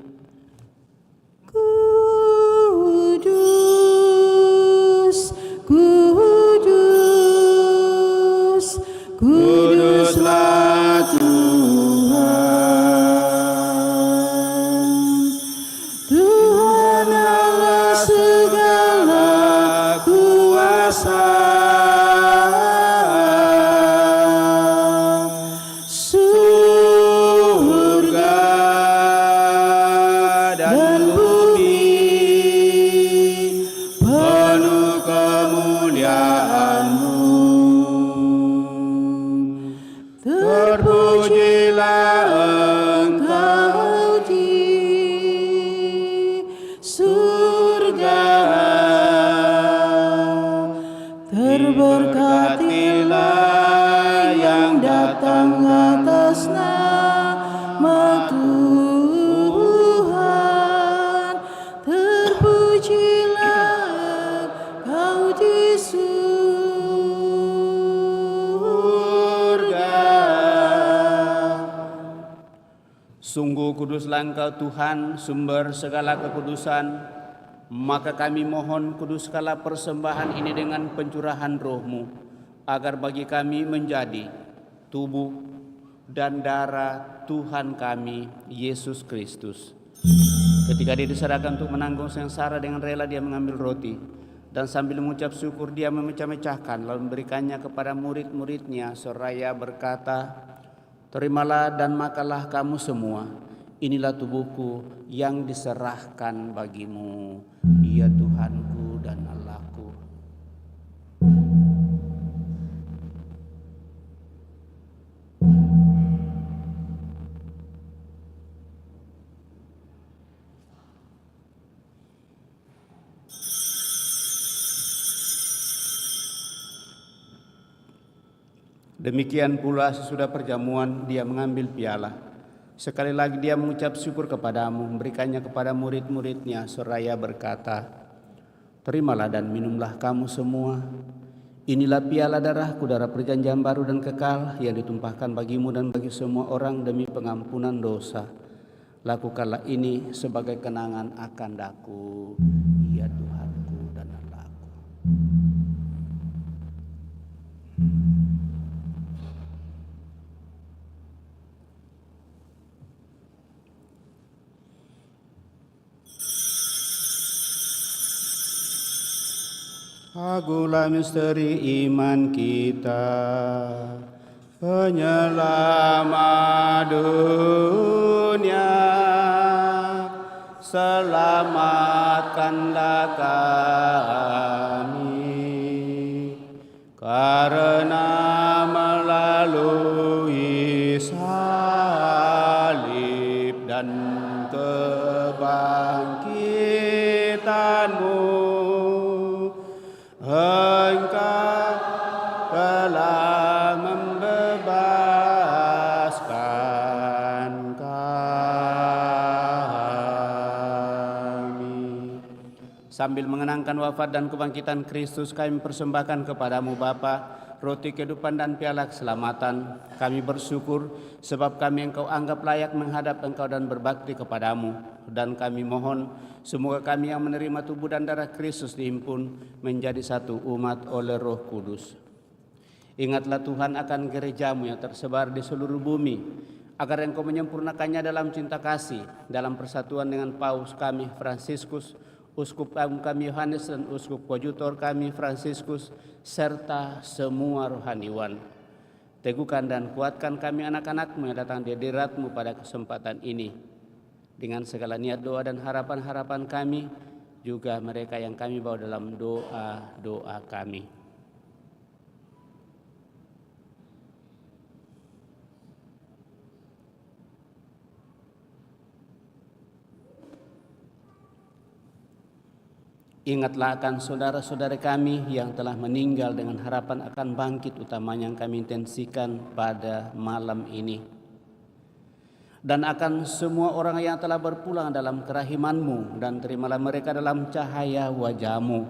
Kudus, kudus, kuduslah Tuhan, Tuhan Allah segala kuasa. Terberkatilah yang datang atas nama Tuhan, terpujilah Kau di surga. Sungguh kuduslah Engkau Tuhan, sumber segala kekudusan. Maka kami mohon kuduskanlah persembahan ini dengan pencurahan roh-Mu, agar bagi kami menjadi tubuh dan darah Tuhan kami, Yesus Kristus. Ketika Dia diserahkan untuk menanggung sengsara, dengan rela Dia mengambil roti, dan sambil mengucap syukur Dia memecah-mecahkan, lalu memberikannya kepada murid-muridnya, seraya berkata, "Terimalah dan makanlah kamu semua. Inilah tubuhku yang diserahkan bagimu. Dia Tuhanku dan Allahku." Demikian pula sesudah perjamuan Dia mengambil piala. Sekali lagi Dia mengucap syukur kepadamu, memberikannya kepada murid-muridnya, seraya berkata, "Terimalah dan minumlah kamu semua. Inilah piala darahku, darah perjanjian baru dan kekal, yang ditumpahkan bagimu dan bagi semua orang demi pengampunan dosa. Lakukanlah ini sebagai kenangan akan Aku, ya Tuhanku dan Allahku." Agunglah misteri iman kita, penyelamat dunia. Selamatkanlah kami, karena melalui salib dan kebangkitan-Mu, Engkau telah membebaskan kami. Sambil mengenangkan wafat dan kebangkitan Kristus, kami persembahkan kepadamu Bapa roti kehidupan dan piala keselamatan. Kami bersyukur sebab kami Engkau anggap layak menghadap Engkau dan berbakti kepadamu. Dan kami mohon semoga kami yang menerima tubuh dan darah Kristus dihimpun menjadi satu umat oleh Roh Kudus. Ingatlah Tuhan akan gereja-Mu yang tersebar di seluruh bumi, agar Engkau menyempurnakannya dalam cinta kasih, dalam persatuan dengan Paus kami Fransiskus, Uskup Agung kami Yohanes, dan Uskup Koadjutor kami Fransiskus, serta semua rohaniwan. Teguhkan dan kuatkan kami anak-anak-Mu yang datang di hadirat-Mu pada kesempatan ini. Dengan segala niat doa dan harapan-harapan kami, juga mereka yang kami bawa dalam doa-doa kami. Ingatlah akan saudara-saudara kami yang telah meninggal dengan harapan akan bangkit utamanya yang kami intensikan pada malam ini. Dan akan semua orang yang telah berpulang dalam kerahiman-Mu, dan terimalah mereka dalam cahaya wajah-Mu.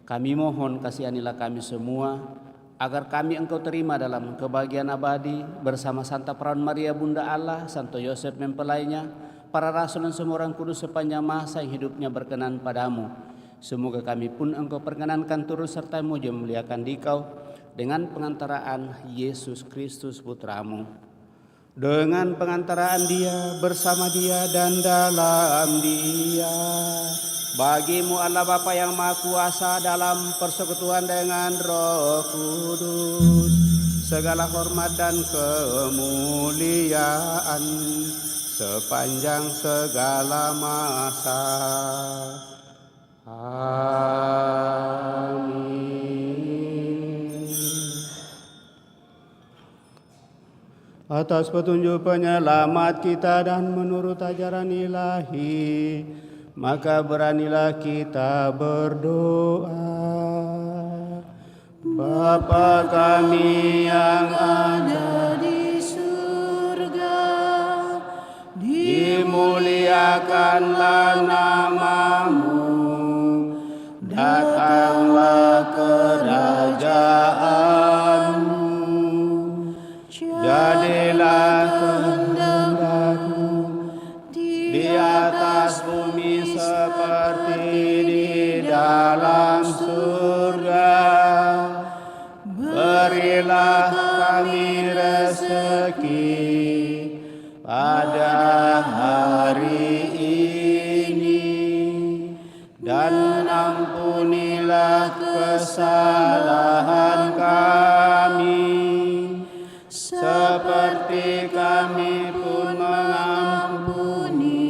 Kami mohon kasihanilah kami semua, agar kami Engkau terima dalam kebahagiaan abadi bersama Santa Perawan Maria Bunda Allah, Santo Yosef mempelainya, para rasul dan semua orang kudus sepanjang masa yang hidupnya berkenan padamu. Semoga kami pun Engkau perkenankan turut serta mulia memuliakan Dikau dengan pengantaraan Yesus Kristus Putramu. Dengan pengantaraan Dia, bersama Dia, dan dalam Dia, bagimu Allah Bapa yang Maha Kuasa dalam persekutuan dengan Roh Kudus, segala hormat dan kemuliaan sepanjang segala masa. Amin. Atas petunjuk penyelamat kita dan menurut ajaran ilahi, maka beranilah kita berdoa. Bapa kami yang ada di surga, dimuliakanlah namamu, datanglah kerajaanmu, jadilah kehendakmu di atas bumi seperti di dalam surga. Berilah kami rezeki pada hari ini, dan ampunilah kesalahan kami, seperti kami pun mengampuni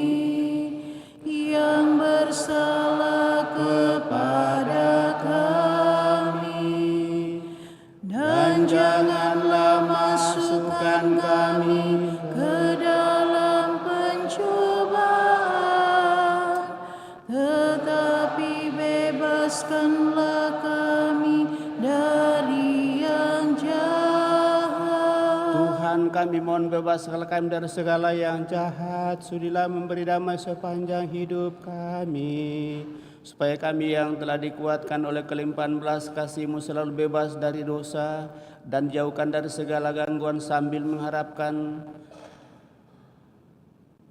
yang bersalah kepada kami. Dan janganlah masukkan kami ke dalam pencobaan, tetapi bebaskanlah kami dari yang jahat. Tuhan, kami mohon bebaskanlah kami dari segala yang jahat. Sudilah memberi damai sepanjang hidup kami, supaya kami yang telah dikuatkan oleh kelimpahan belas kasih-Mu selalu bebas dari dosa dan jauhkan dari segala gangguan, sambil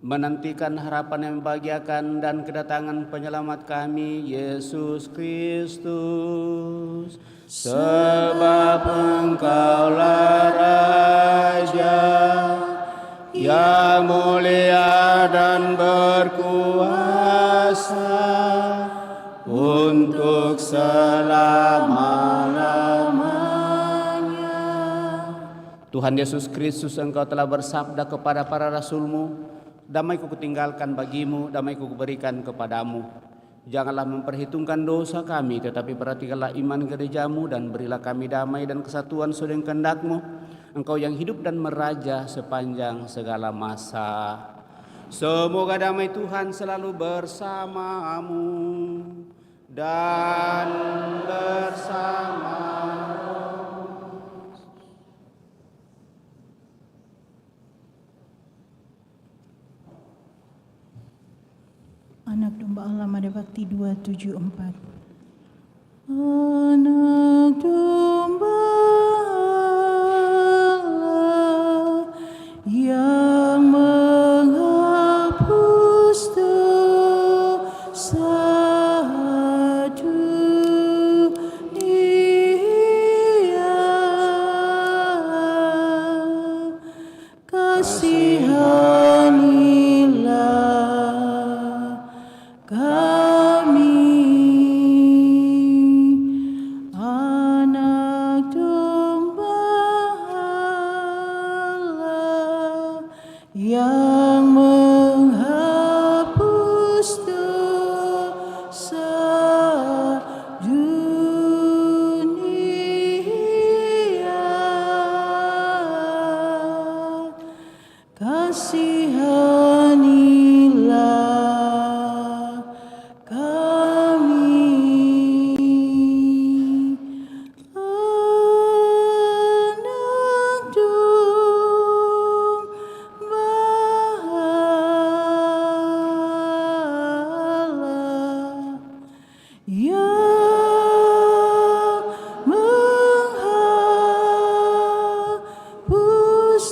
menantikan harapan yang membahagiakan dan kedatangan penyelamat kami, Yesus Kristus. Sebab Engkaulah Raja yang mulia dan berkuasa untuk selama-lamanya. Tuhan Yesus Kristus, Engkau telah bersabda kepada para rasul-Mu, damai-Ku kutinggalkan bagimu, damai-Ku kuberikan kepadamu. Janganlah memperhitungkan dosa kami, tetapi perhatikanlah iman gereja-Mu, dan berilah kami damai dan kesatuan sesuai dengan kehendak-Mu, Engkau yang hidup dan meraja sepanjang segala masa. Semoga damai Tuhan selalu bersamamu dan bersama Anak Domba Allah Mada Bakti 274. Anak Domba Allah yang menghapus dosa dunia, kasihanilah kami. Anak Domba Allah yang menghapus dosa dunia, kasihanilah kami. Anak Domba Allah yang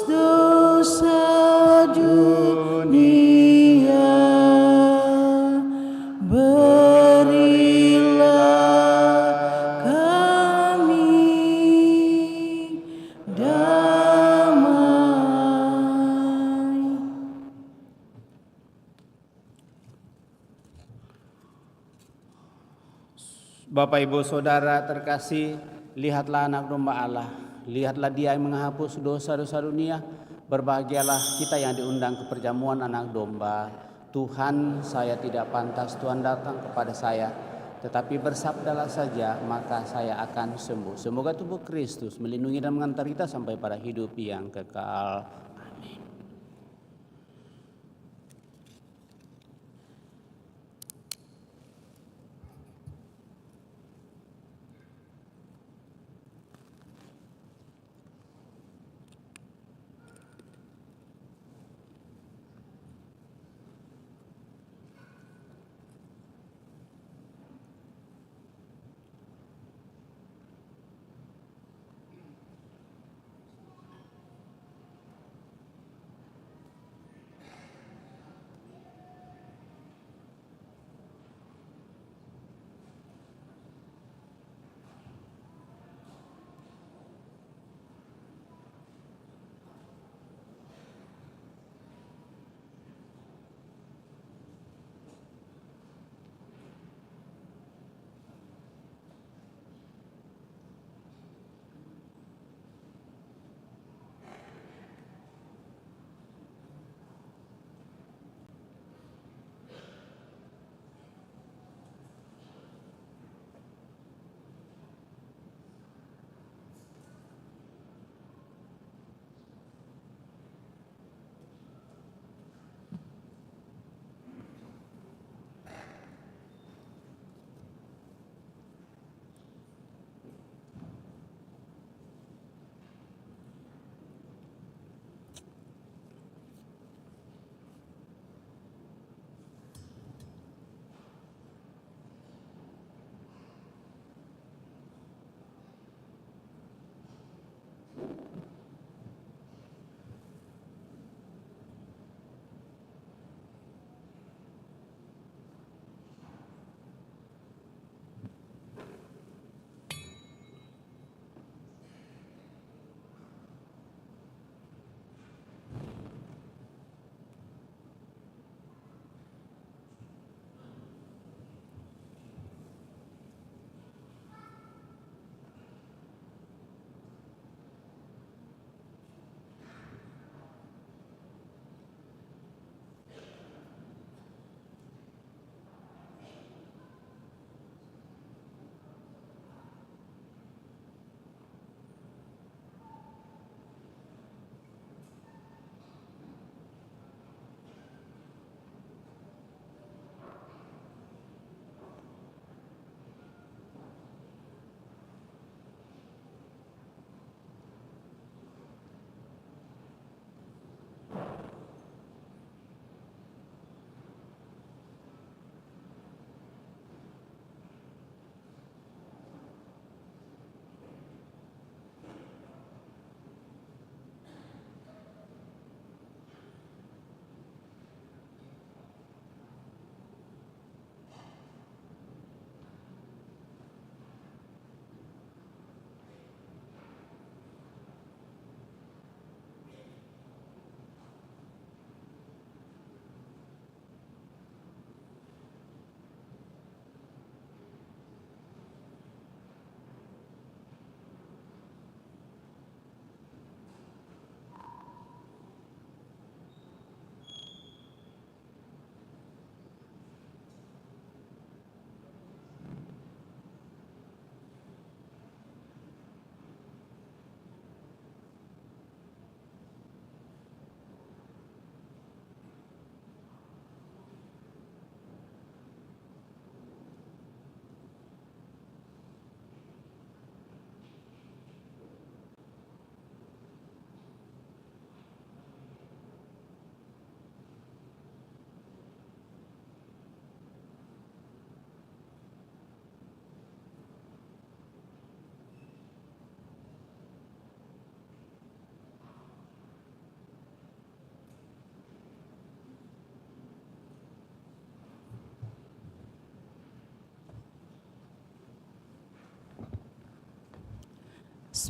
dosa dunia, berilah kami damai. Bapak Ibu Saudara terkasih, lihatlah anak domba Allah. Lihatlah Dia yang menghapus dosa-dosa dunia. Berbahagialah kita yang diundang ke perjamuan anak domba. Tuhan, saya tidak pantas Tuhan datang kepada saya, tetapi bersabdalah saja, maka saya akan sembuh. Semoga tubuh Kristus melindungi dan mengantar kita sampai pada hidup yang kekal. Amin.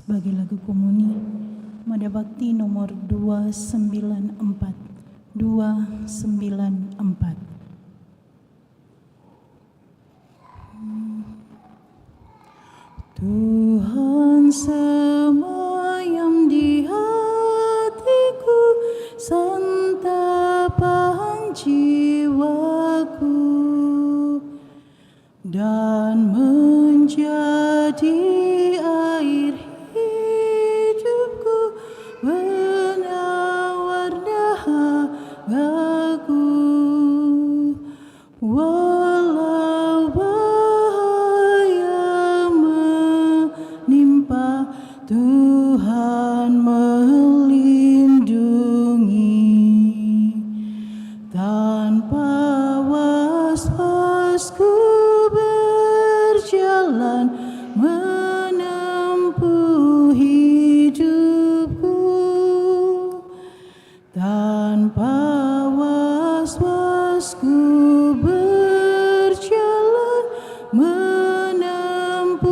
Sebagai lagu komuni, Mada Bakti nomor 294. 294. Tuhan semayam di hatiku, santapan jiwaku, dan menjadi air hidupku, penawar dahagaku. Walau bahaya menimpa, Tuhan melindungi. Tanpa was-was ku berjalan menempuh hidupku. Tanpa was-was ku berjalan menempuh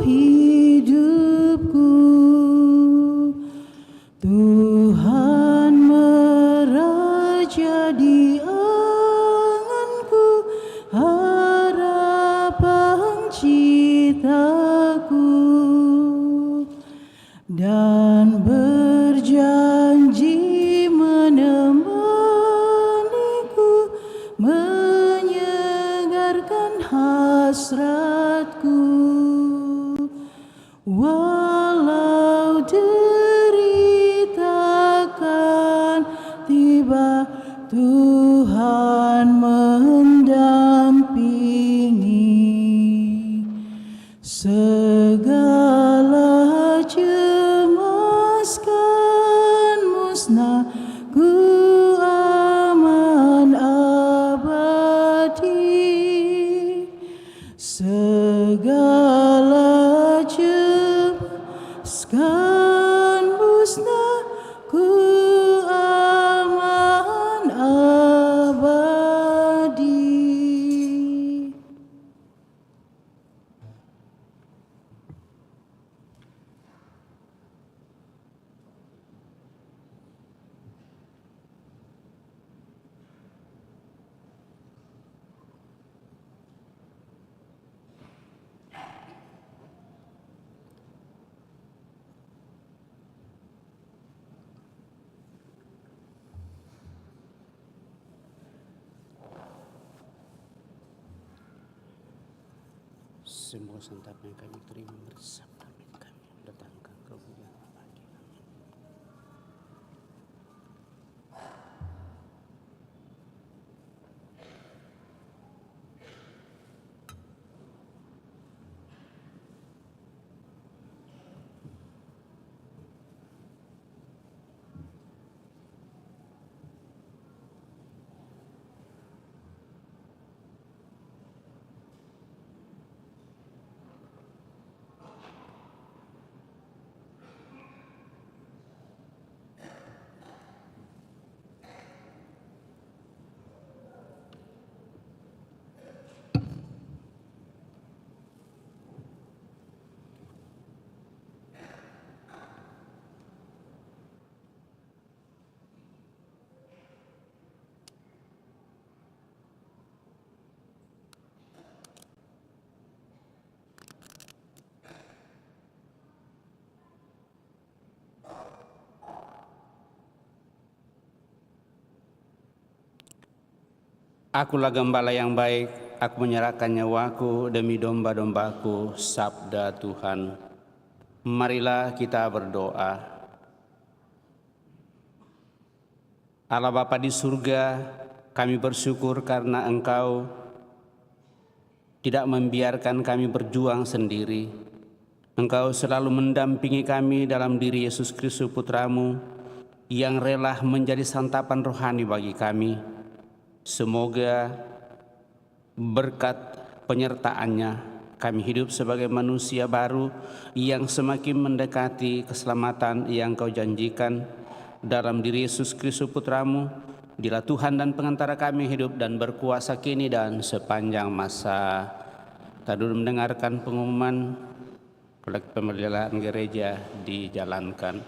hidupku. Tuhan meraja di anganku, harapan citaku, dan berjanji menemaniku, menyegarkan hasratku. Walau derita kan tiba, Tuhan mendampingi. Segala cemas kan musnah, ku aman abadi. Segala cemas kan musnah, ku aman abadi. Semua santapan yang kami terima bersabda kami datangkan kemuliaan abadi. Akulah gembala yang baik, aku menyerahkan nyawaku demi domba-dombaku, sabda Tuhan. Marilah kita berdoa. Allah Bapa di surga, kami bersyukur karena Engkau tidak membiarkan kami berjuang sendiri. Engkau selalu mendampingi kami dalam diri Yesus Kristus Putramu yang rela menjadi santapan rohani bagi kami. Semoga berkat penyertaannya kami hidup sebagai manusia baru yang semakin mendekati keselamatan yang Kau janjikan dalam diri Yesus Kristus Putramu. Dilah Tuhan dan pengantara kami hidup dan berkuasa kini dan sepanjang masa. Kita dulu mendengarkan pengumuman kolektif pemeliharaan gereja dijalankan.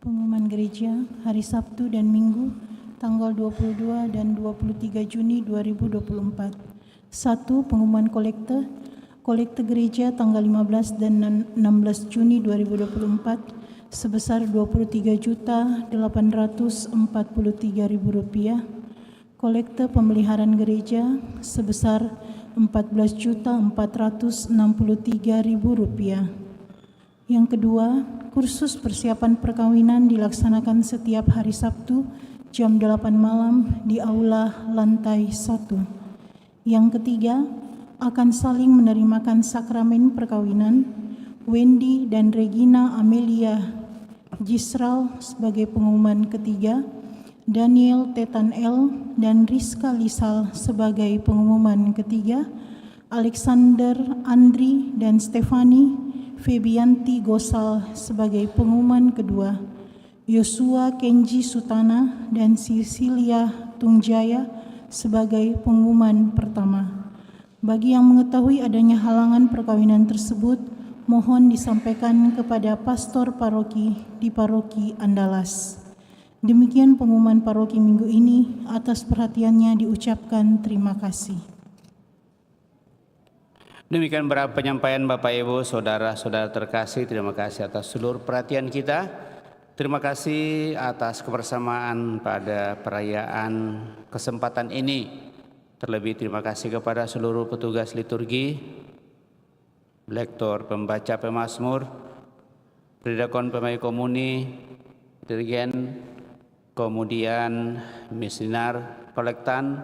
Pengumuman gereja hari Sabtu dan Minggu tanggal 22 dan 23 Juni 2024. 1. Pengumuman kolekte gereja tanggal 15 dan 16 Juni 2024 sebesar Rp23.843.000. Kolekte pemeliharaan gereja sebesar Rp14.463.000. Yang kedua, kursus persiapan perkawinan dilaksanakan setiap hari Sabtu jam 8 malam di aula lantai 1. Yang ketiga, akan saling menerimakan sakramen perkawinan Wendy dan Regina Amelia Gisral sebagai pengumuman ketiga, Daniel Tetan L dan Rizka Lisal sebagai pengumuman ketiga, Alexander Andri dan Stefani Febianti Gosal sebagai pengumuman kedua, Yosua Kenji Sutana dan Cecilia Tungjaya sebagai pengumuman pertama. Bagi yang mengetahui adanya halangan perkawinan tersebut, mohon disampaikan kepada pastor paroki di paroki Andalas. Demikian pengumuman paroki minggu ini. Atas perhatiannya diucapkan terima kasih. Demikian penyampaian Bapak Ibu, saudara-saudara terkasih. Terima kasih atas seluruh perhatian kita. Terima kasih atas kebersamaan pada perayaan kesempatan ini. Terlebih terima kasih kepada seluruh petugas liturgi, lektor, pembaca, pemazmur, predakon, pemain komuni, dirigen, kemudian misinar, kolektan.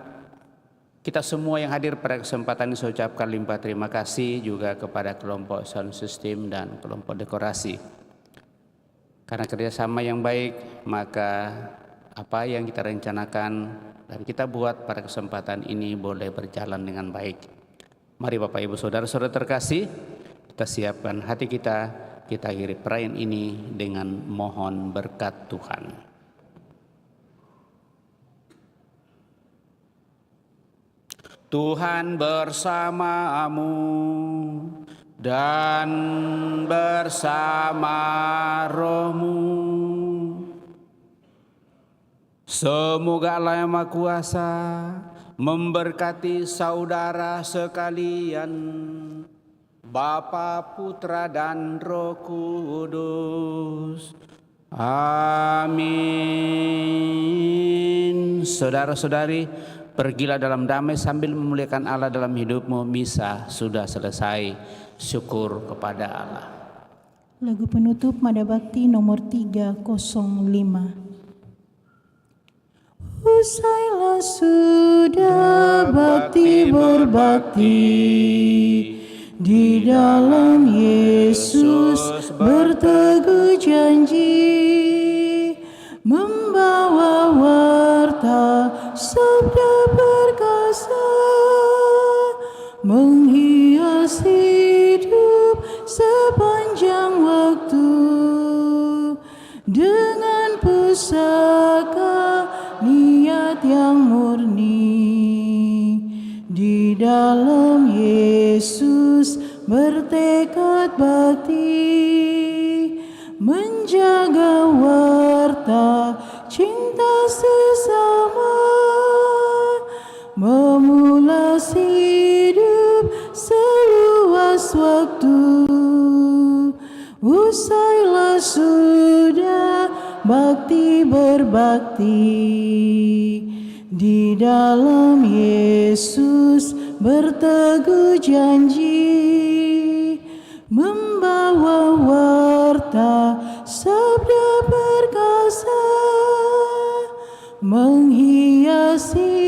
Kita semua yang hadir pada kesempatan ini saya ucapkan limpah terima kasih juga kepada kelompok sound system dan kelompok dekorasi. Karena kerjasama yang baik, maka apa yang kita rencanakan dan kita buat pada kesempatan ini boleh berjalan dengan baik. Mari Bapak Ibu Saudara-saudara terkasih, kita siapkan hati kita akhiri perayaan ini dengan mohon berkat Tuhan. Tuhan bersamamu dan bersama rohmu. Semoga Allah yang Maha Kuasa memberkati saudara sekalian, Bapa, Putra, dan Roh Kudus. Amin. Saudara-saudari, pergilah dalam damai sambil memuliakan Allah dalam hidupmu. Misa sudah selesai. Syukur kepada Allah. Lagu penutup Mada Bakti nomor 305. Usailah sudah bakti berbakti, di dalam Yesus berteguh janji, membawa warta sabda perkasa, menghias hidup sepanjang waktu, dengan pusaka niat yang murni, di dalam Yesus bertekad bakti, menjaga warta cinta sesama, memulas hidup seluas waktu. Usailah sudah bakti berbakti, di dalam Yesus berteguh janji, membawa warta sabda perkasa, menghiasi